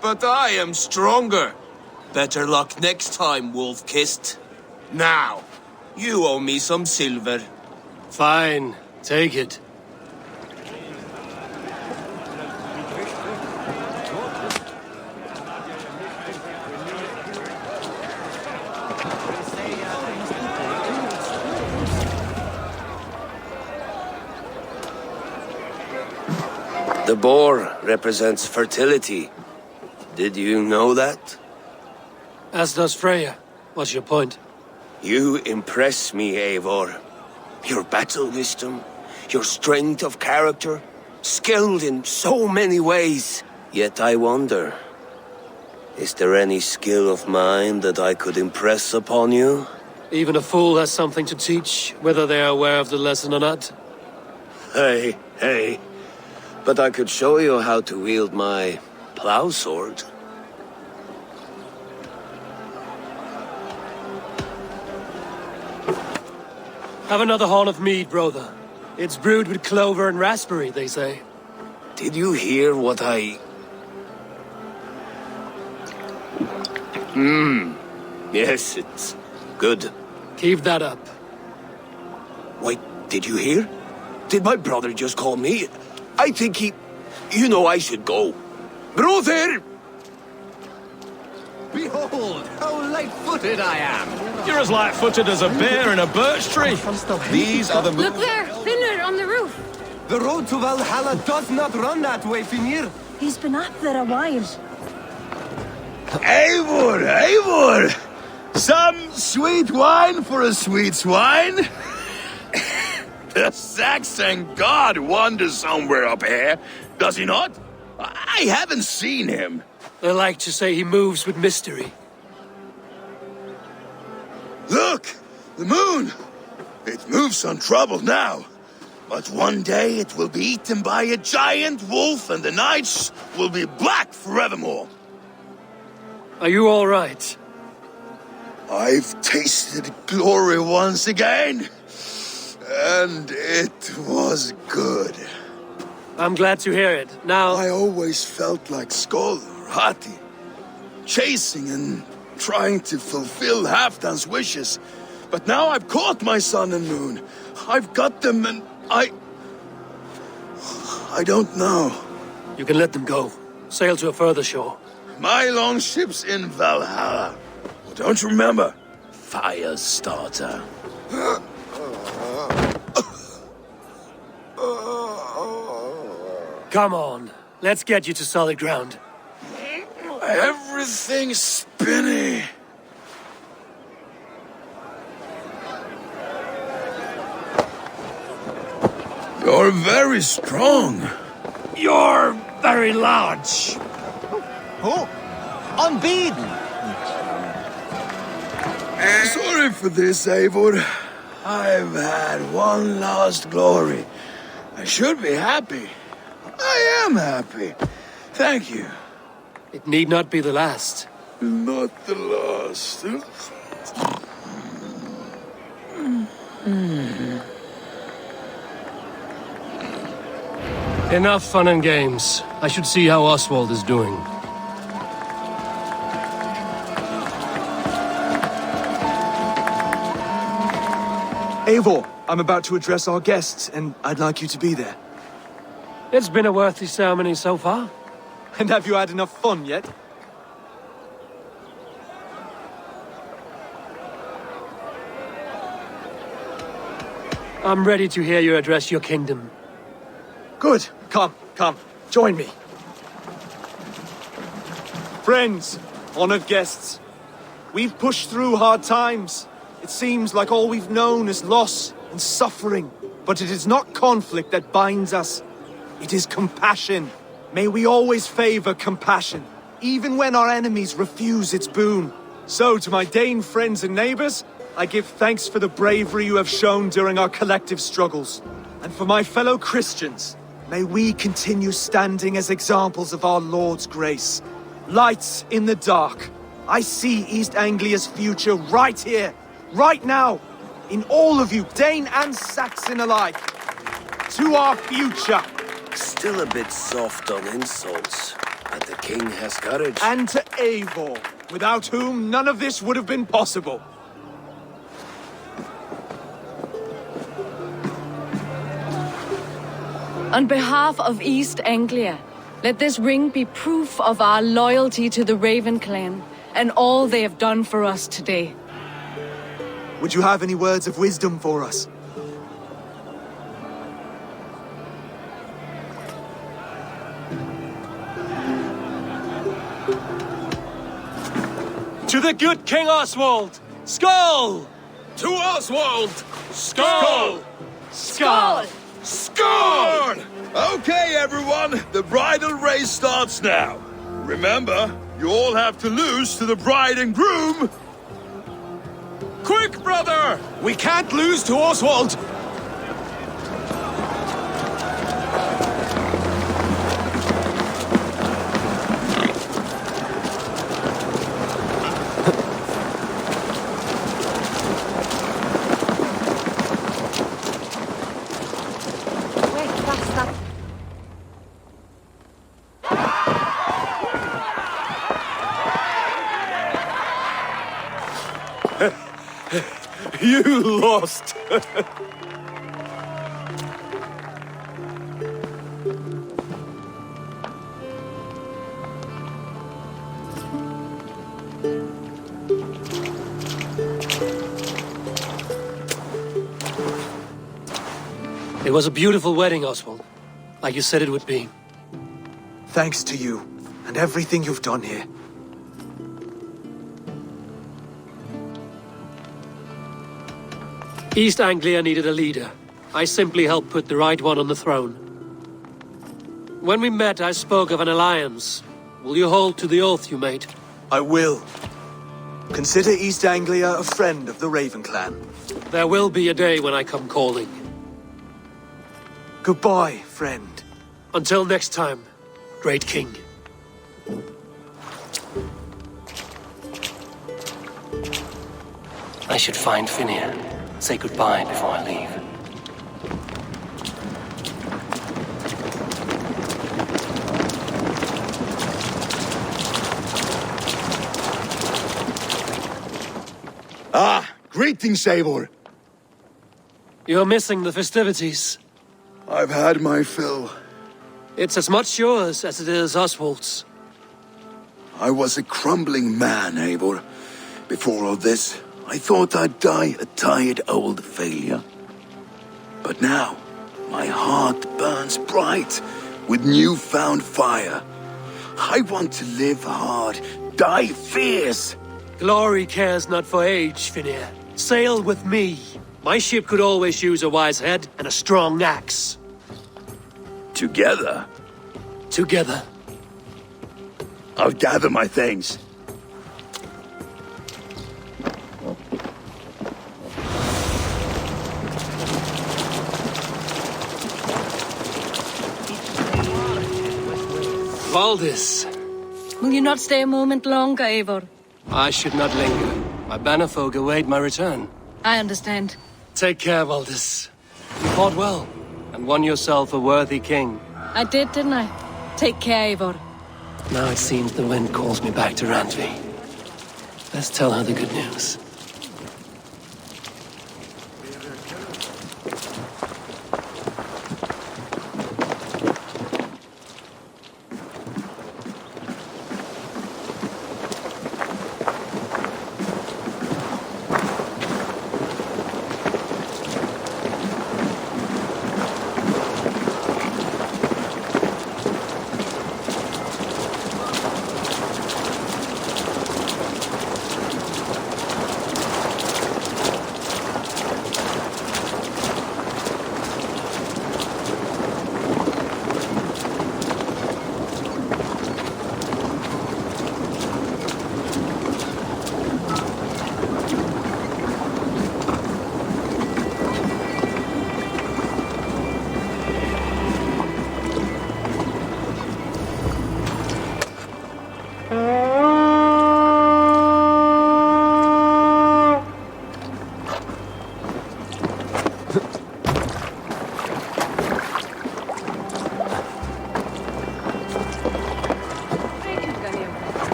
But I am stronger. Better luck next time, Wolf-kissed. Now, you owe me some silver. Fine, take it. The boar represents fertility. Did you know that? As does Freya. What's your point? You impress me, Eivor. Your battle wisdom, your strength of character, skilled in so many ways. Yet I wonder, is there any skill of mine that I could impress upon you? Even a fool has something to teach, whether they are aware of the lesson or not. Hey. But I could show you how to wield my plow sword. Have another horn of mead, brother. It's brewed with clover and raspberry, they say. Did you hear what I... Yes, it's good. Keep that up. Wait, did you hear? Did my brother just call me? I think he... You know I should go. Brother! Behold, how light-footed I am! You're as light-footed as a bear in a birch tree. These are the Look there! Finner on the roof! The road to Valhalla does not run that way, Finir. He's been up there a while. Eivor! Some sweet wine for a sweet swine? The Saxon god wanders somewhere up here, does he not? I haven't seen him. They like to say he moves with mystery. Look! The moon! It moves untroubled now. But one day it will be eaten by a giant wolf and the nights will be black forevermore. Are you all right? I've tasted glory once again. And it was good. I'm glad to hear it. Now... I always felt like Skoll or Hati. Chasing and trying to fulfill Halfdan's wishes. But now I've caught my sun and moon. I've got them and I don't know. You can let them go. Sail to a further shore. My longship's in Valhalla. Well, don't you remember? Fire starter. Come on. Let's get you to solid ground. Everything's spinny. You're very strong. You're very large. Oh, unbeaten! Sorry for this, Eivor. I've had one last glory. I should be happy. I am happy. Thank you. It need not be the last. Not the last. Enough fun and games. I should see how Oswald is doing. Eivor, I'm about to address our guests, and I'd like you to be there. It's been a worthy ceremony so far. And have you had enough fun yet? I'm ready to hear you address your kingdom. Good. Come. Join me. Friends, honored guests, we've pushed through hard times. It seems like all we've known is loss and suffering. But it is not conflict that binds us. It is compassion. May we always favor compassion, even when our enemies refuse its boon. So, to my Dane friends and neighbors, I give thanks for the bravery you have shown during our collective struggles. And for my fellow Christians, may we continue standing as examples of our Lord's grace. Lights in the dark. I see East Anglia's future right here, right now, in all of you, Dane and Saxon alike. To our future. Still a bit soft on insults, but the king has courage. And to Eivor, without whom none of this would have been possible. On behalf of East Anglia, let this ring be proof of our loyalty to the Raven clan and all they have done for us today. Would you have any words of wisdom for us? To the good King Oswald! Skull! To Oswald! Skull! Skull! Score! Okay, everyone, the bridal race starts now. Remember, you all have to lose to the bride and groom. Quick, brother! We can't lose to Oswald! You lost! It was a beautiful wedding, Oswald. Like you said it would be. Thanks to you, and everything you've done here. East Anglia needed a leader. I simply helped put the right one on the throne. When we met, I spoke of an alliance. Will you hold to the oath you made? I will. Consider East Anglia a friend of the Raven clan. There will be a day when I come calling. Goodbye, friend. Until next time, great king. I should find Finir. Say goodbye before I leave. Ah, greetings, Eivor. You're missing the festivities. I've had my fill. It's as much yours as it is Oswald's. I was a crumbling man, Eivor. Before all this, I thought I'd die a tired old failure. But now, my heart burns bright with newfound fire. I want to live hard, die fierce. Glory cares not for age, Finir. Sail with me. My ship could always use a wise head and a strong axe. Together, Together. I'll gather my things. Valdis, Will you not stay a moment longer, Eivor? I should not linger. My bannerfolk await my return. I understand. Take care, Valdis. You fought well, and won yourself a worthy king. I did, didn't I? Take care, Eivor. Now it seems the wind calls me back to Randvi. Let's tell her the good news.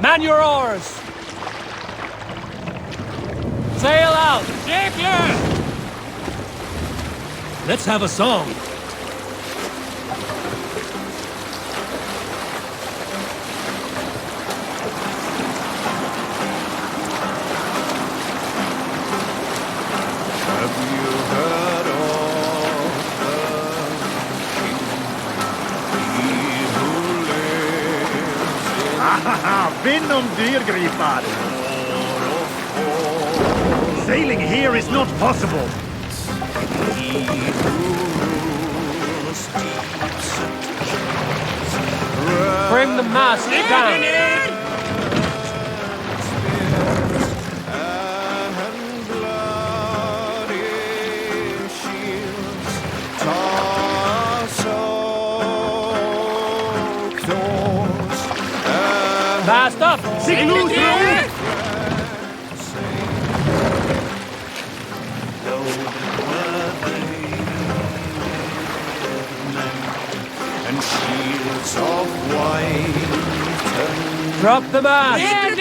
Man your oars! Sail out! out! Let's have a song. Venom dyrgripar! Sailing here is not possible. Bring the mast down. Mast up! And shields of white. Drop the mast! And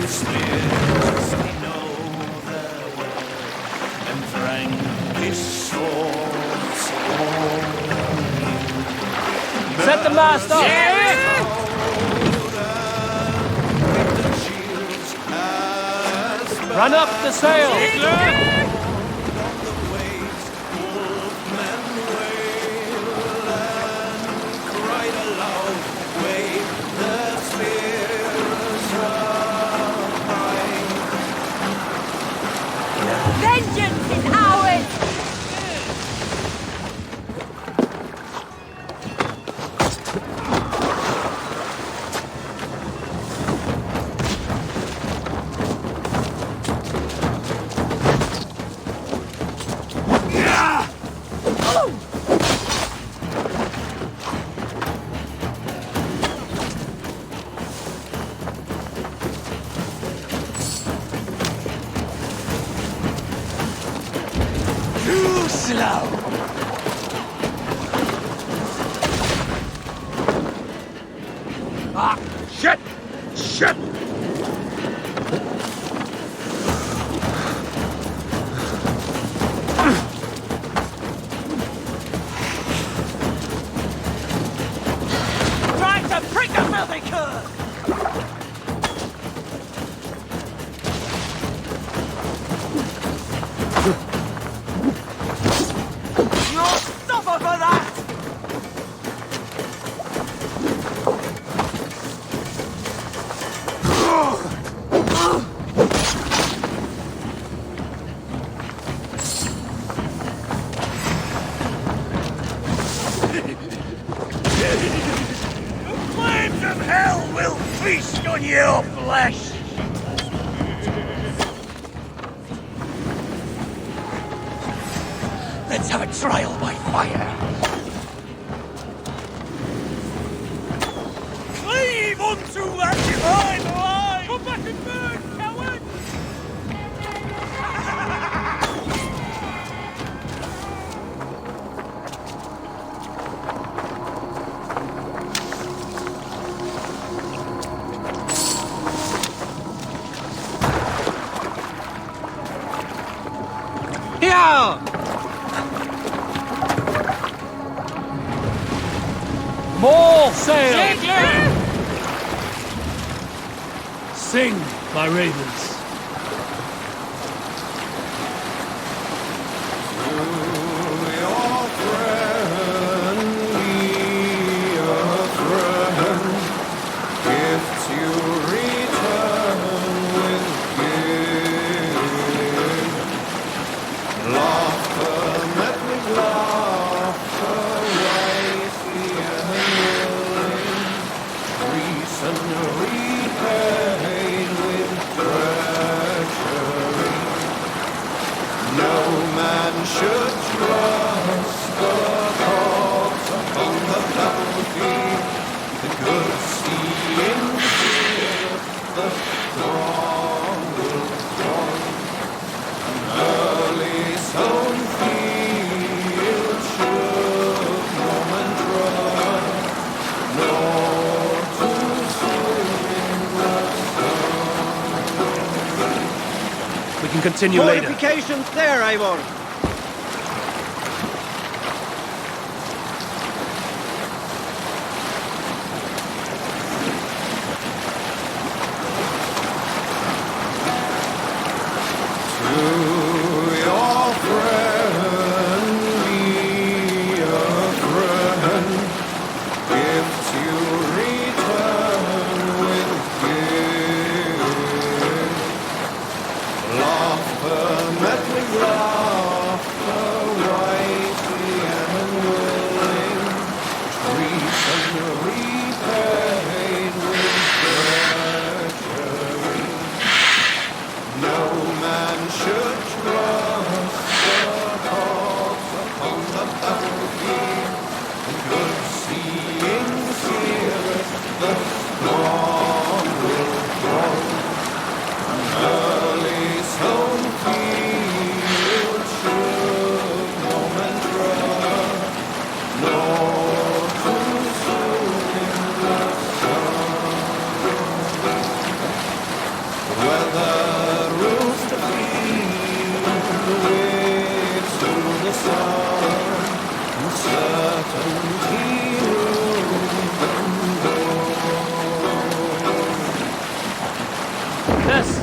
spears, they know their way. And Frankish swords Set the mast up! Run up the sail! Vengeance is ours! Shit! Shit! Trying to prick a filthy cur! You'll suffer for that! Flames of hell will feast on your flesh! Let's have a trial by fire! Cleave unto that divine light! Come back and burn, coward! Here! More sail! Sing, my ravens. We can continue later. Fortifications there, Eivor.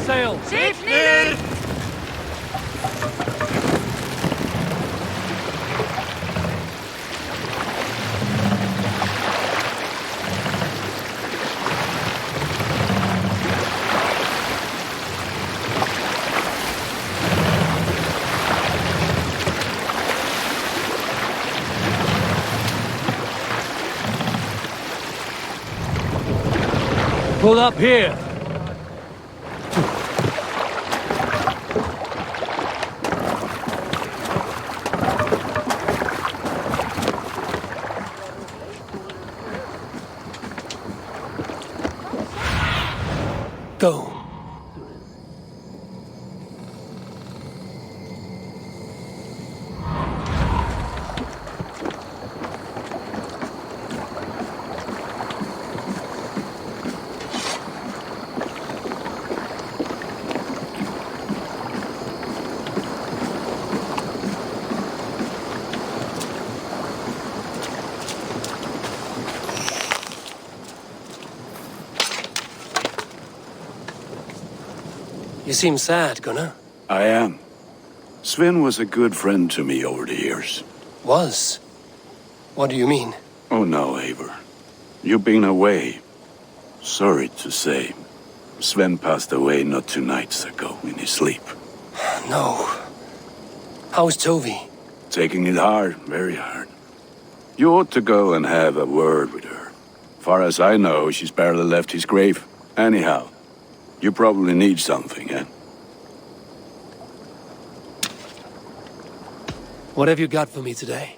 Sail! Pull up here! Go. You seem sad, Gunnar. I am. Sven was a good friend to me over the years. Was? What do you mean? Oh no, Eivor. You've been away. Sorry to say. Sven passed away not 2 nights ago in his sleep. No. How's Tovi? Taking it hard, very hard. You ought to go and have a word with her. Far as I know, she's barely left his grave. Anyhow, you probably need something, eh? What have you got for me today?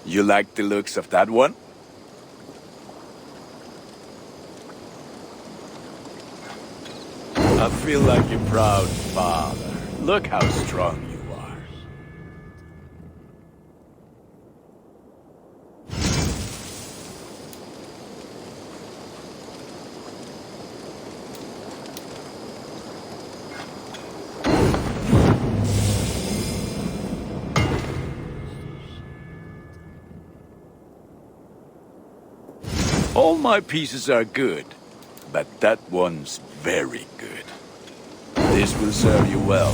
You like the looks of that one? I feel like a proud father. Look how strong you are. All my pieces are good, but that one's very good. This will serve you well.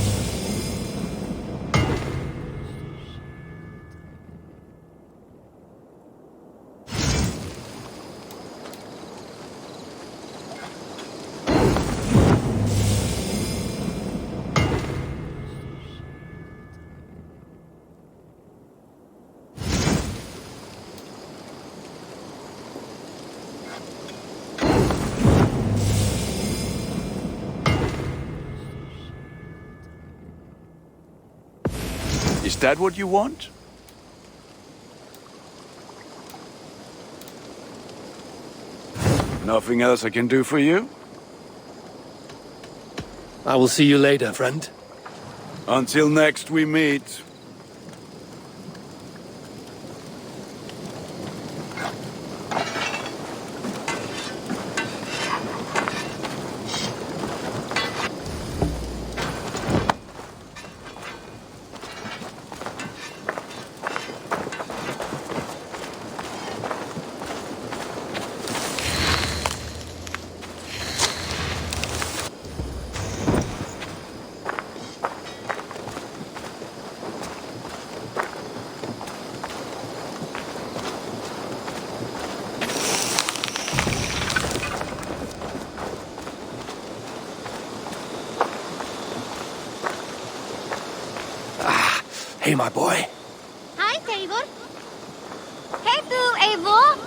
Is that what you want? Nothing else I can do for you? I will see you later, friend. Until next we meet. Hey, my boy. Hi, Eivor. Hey, Boo, Eivor.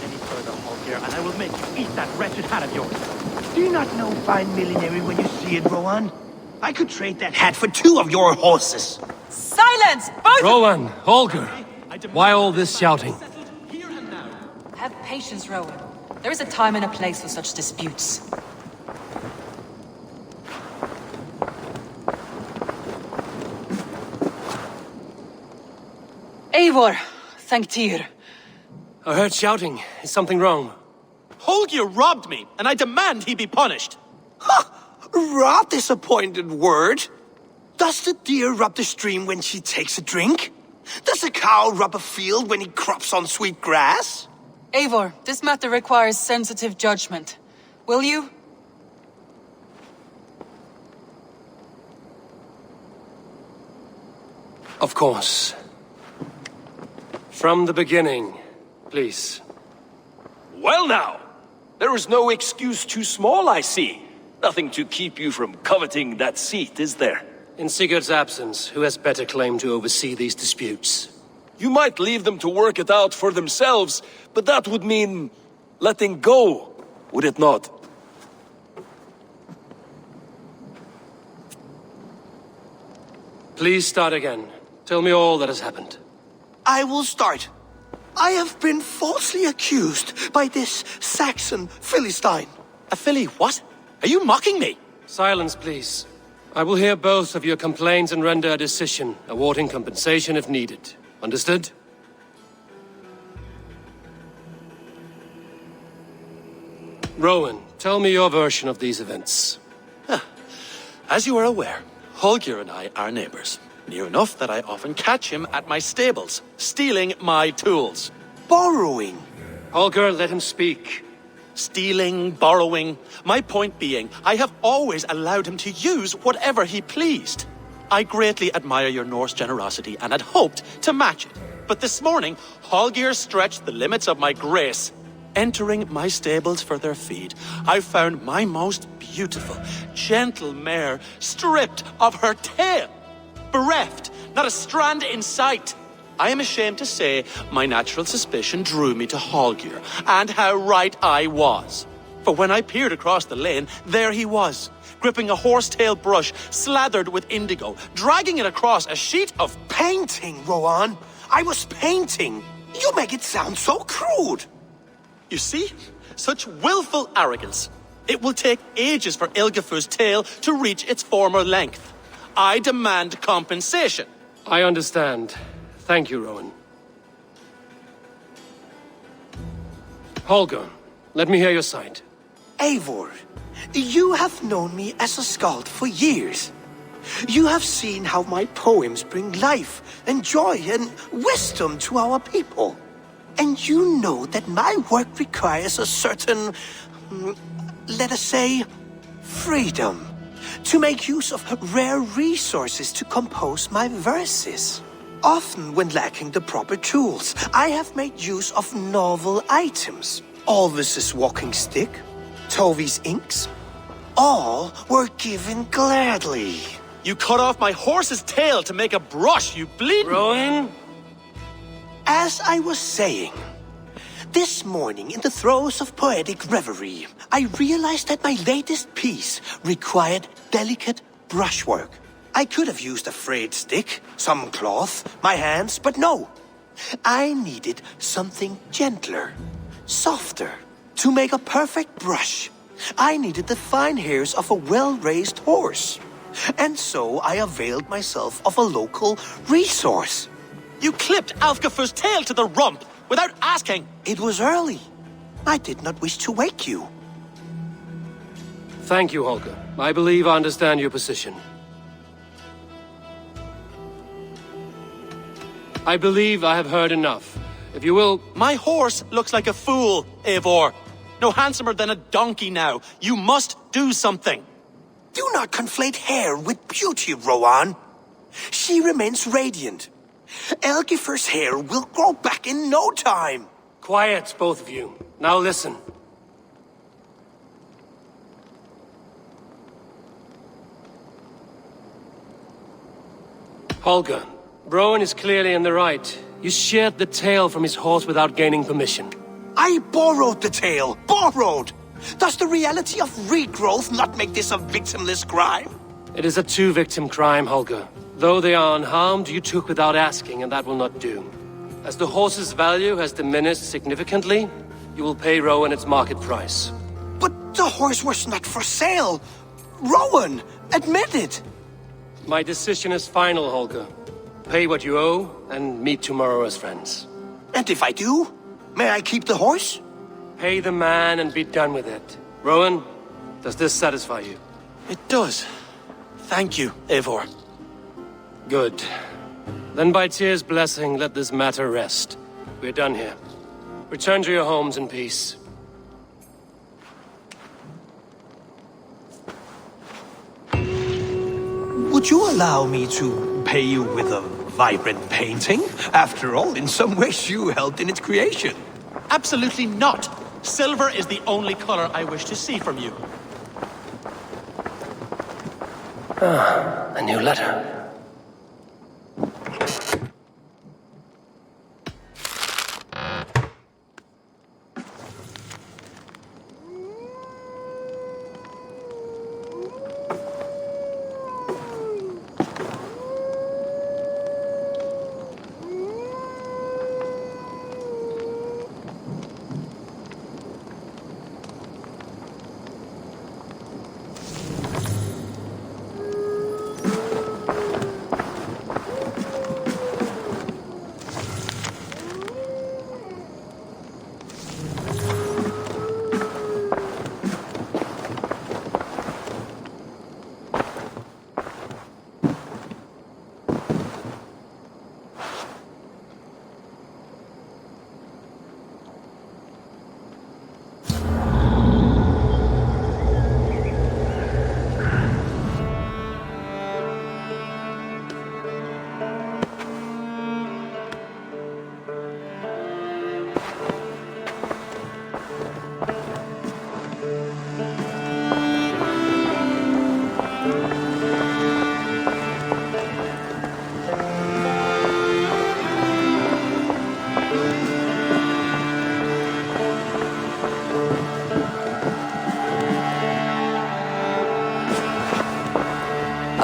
Any further, Holger, and I will make you eat that wretched hat of yours. Do you not know fine millinery when you see it, Rowan? I could trade that hat for 2 of your horses. Silence, both! Rowan, Holger, why all this shouting? Have patience, Rowan. There is a time and a place for such disputes. Eivor, thank Tyr. I heard shouting. Is something wrong? Holger robbed me, and I demand he be punished. Rot is a pointed word. Does the deer rub the stream when she takes a drink? Does a cow rub a field when he crops on sweet grass? Eivor, this matter requires sensitive judgment. Will you? Of course. From the beginning, please. Well now, there is no excuse too small, I see. Nothing to keep you from coveting that seat, is there? In Sigurd's absence, who has better claim to oversee these disputes? You might leave them to work it out for themselves, but that would mean letting go, would it not? Please start again. Tell me all that has happened. I will start. I have been falsely accused by this Saxon Philistine. A Philly what? Are you mocking me? Silence, please. I will hear both of your complaints and render a decision, awarding compensation if needed. Understood? Rowan, tell me your version of these events. As you are aware, Holger and I are neighbors. Near enough that I often catch him at my stables, stealing my tools. Borrowing. Holger, let him speak. Stealing, borrowing. My point being, I have always allowed him to use whatever he pleased. I greatly admire your Norse generosity and had hoped to match it. But this morning, Holger stretched the limits of my grace. Entering my stables for their feed, I found my most beautiful, gentle mare stripped of her tail. Bereft, not a strand in sight. I am ashamed to say my natural suspicion drew me to Holger, and how right I was. For when I peered across the lane, there he was, gripping a horsetail brush slathered with indigo, dragging it across a sheet of painting, Rowan. I was painting. You make it sound so crude. You see? Such willful arrogance. It will take ages for Ilgafur's tail to reach its former length. I demand compensation. I understand. Thank you, Rowan. Holger, let me hear your side. Eivor, you have known me as a skald for years. You have seen how my poems bring life and joy and wisdom to our people. And you know that my work requires a certain, let us say, freedom. To make use of rare resources to compose my verses. Often when lacking the proper tools, I have made use of novel items. Alvis's walking stick, Tovi's inks. All were given gladly. You cut off my horse's tail to make a brush, you bleeding... Rowan? As I was saying, this morning in the throes of poetic reverie, I realized that my latest piece required delicate brushwork. I could have used a frayed stick, some cloth, my hands, but no. I needed something gentler, softer. To make a perfect brush, I needed the fine hairs of a well-raised horse. And so I availed myself of a local resource. You clipped Alfgafur's tail to the rump without asking. It was early. I did not wish to wake you. Thank you, Holger. I believe I understand your position. I believe I have heard enough. If you will... My horse looks like a fool, Eivor. No handsomer than a donkey now. You must do something. Do not conflate hair with beauty, Rowan. She remains radiant. Elgifur's hair will grow back in no time. Quiet, both of you. Now listen. Holger, Rowan is clearly in the right. You sheared the tail from his horse without gaining permission. I borrowed the tail. Borrowed! Does the reality of regrowth not make this a victimless crime? It is a two-victim crime, Holger. Though they are unharmed, you took without asking, and that will not do. As the horse's value has diminished significantly, you will pay Rowan its market price. But the horse was not for sale. Rowan, admit it. My decision is final, Holger. Pay what you owe, and meet tomorrow as friends. And if I do, may I keep the horse? Pay the man and be done with it. Rowan, does this satisfy you? It does. Thank you, Eivor. Good. Then by Tyr's blessing, let this matter rest. We're done here. Return to your homes in peace. Would you allow me to pay you with a vibrant painting? After all, in some ways you helped in its creation. Absolutely not. Silver is the only color I wish to see from you. A new letter.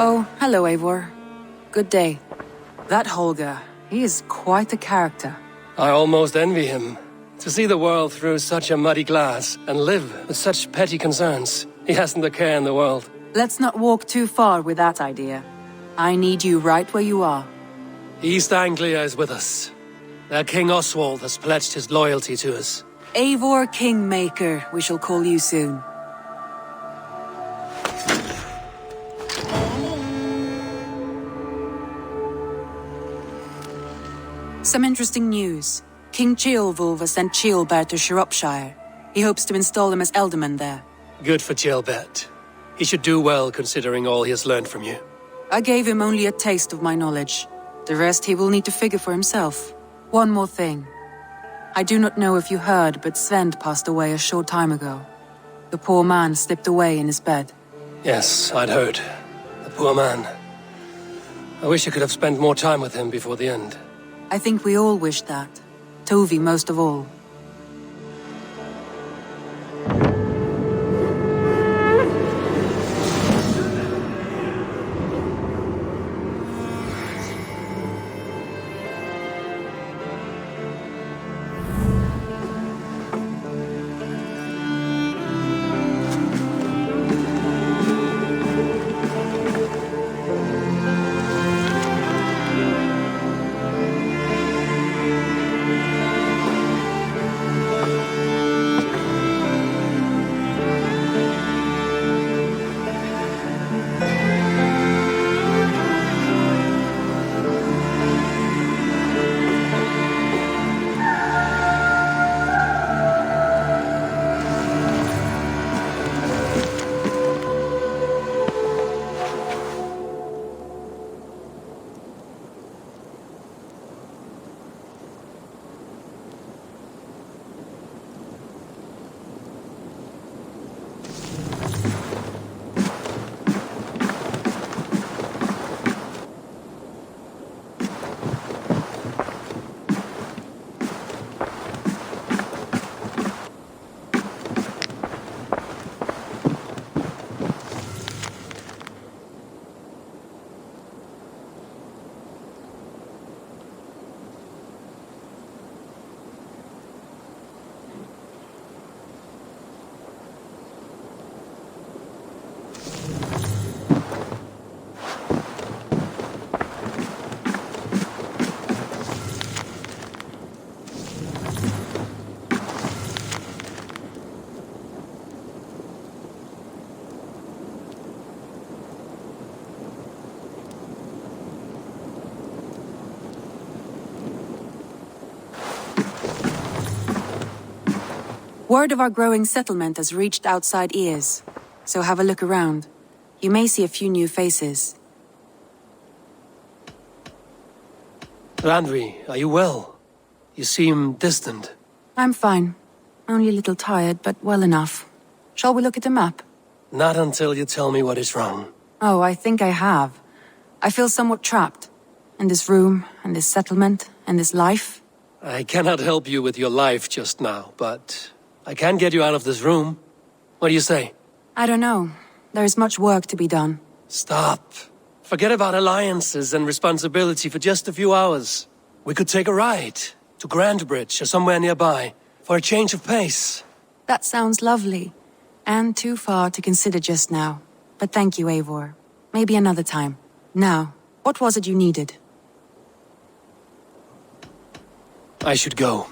Oh, hello, Eivor. Good day. That Holger, he is quite a character. I almost envy him. To see the world through such a muddy glass and live with such petty concerns. He hasn't a care in the world. Let's not walk too far with that idea. I need you right where you are. East Anglia is with us. Their King Oswald has pledged his loyalty to us. Eivor Kingmaker, we shall call you soon. Some interesting news. King Ceolwulf has sent Ceolbert to Shropshire. He hopes to install him as Ealdorman there. Good for Ceolbert. He should do well considering all he has learned from you. I gave him only a taste of my knowledge. The rest he will need to figure for himself. One more thing. I do not know if you heard, but Sven passed away a short time ago. The poor man slipped away in his bed. Yes, I'd heard. The poor man. I wish I could have spent more time with him before the end. I think we all wish that. Tovi most of all. Word of our growing settlement has reached outside ears, so have a look around. You may see a few new faces. Randvi, are you well? You seem distant. I'm fine. Only a little tired, but well enough. Shall we look at the map? Not until you tell me what is wrong. Oh, I think I have. I feel somewhat trapped. In this room, and this settlement, and this life. I cannot help you with your life just now, but I can get you out of this room. What do you say? I don't know. There is much work to be done. Stop. Forget about alliances and responsibility for just a few hours. We could take a ride to Grandbridge or somewhere nearby for a change of pace. That sounds lovely. And too far to consider just now. But thank you, Eivor. Maybe another time. Now, what was it you needed? I should go.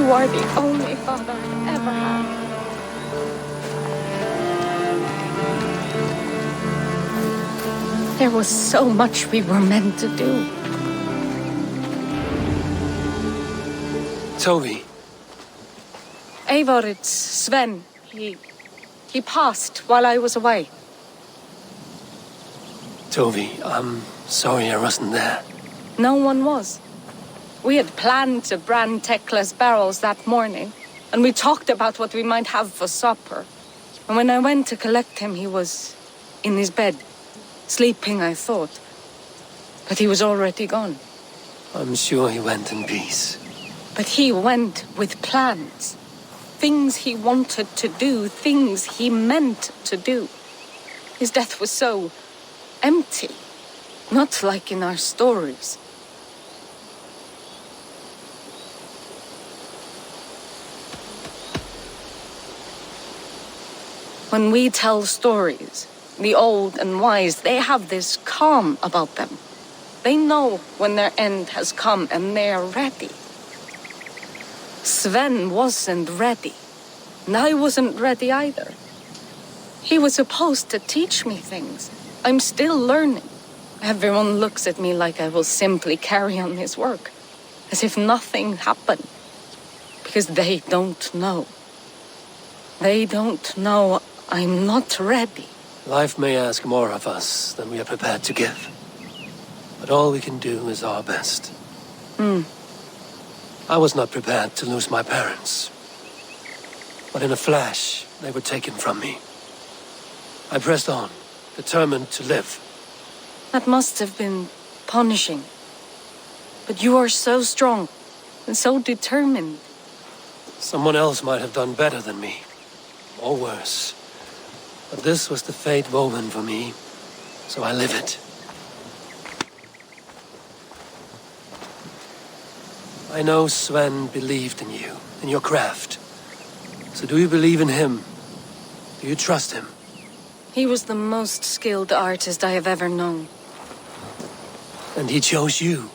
You are the only father I ever had. There was so much we were meant to do. Toby. Eivor, it's Sven. He passed while I was away. Toby, I'm sorry I wasn't there. No one was. We had planned to brand Tekla's barrels that morning, and we talked about what we might have for supper. And when I went to collect him, he was in his bed, sleeping, I thought. But he was already gone. I'm sure he went in peace. But he went with plans. Things he wanted to do, things he meant to do. His death was so empty, not like in our stories. When we tell stories, the old and wise, they have this calm about them. They know when their end has come and they are ready. Sven wasn't ready, and I wasn't ready either. He was supposed to teach me things. I'm still learning. Everyone looks at me like I will simply carry on his work, as if nothing happened, because they don't know. They don't know I'm not ready. Life may ask more of us than we are prepared to give. But all we can do is our best. I was not prepared to lose my parents. But in a flash, they were taken from me. I pressed on, determined to live. That must have been punishing. But you are so strong and so determined. Someone else might have done better than me, or worse. But this was the fate woven for me, so I live it. I know Sven believed in you, in your craft. So do you believe in him? Do you trust him? He was the most skilled artist I have ever known. And he chose you.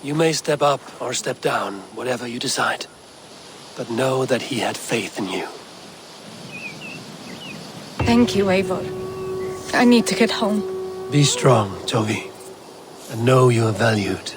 You may step up or step down, whatever you decide. But know that he had faith in you. Thank you, Eivor. I need to get home. Be strong, Toby. And know you are valued.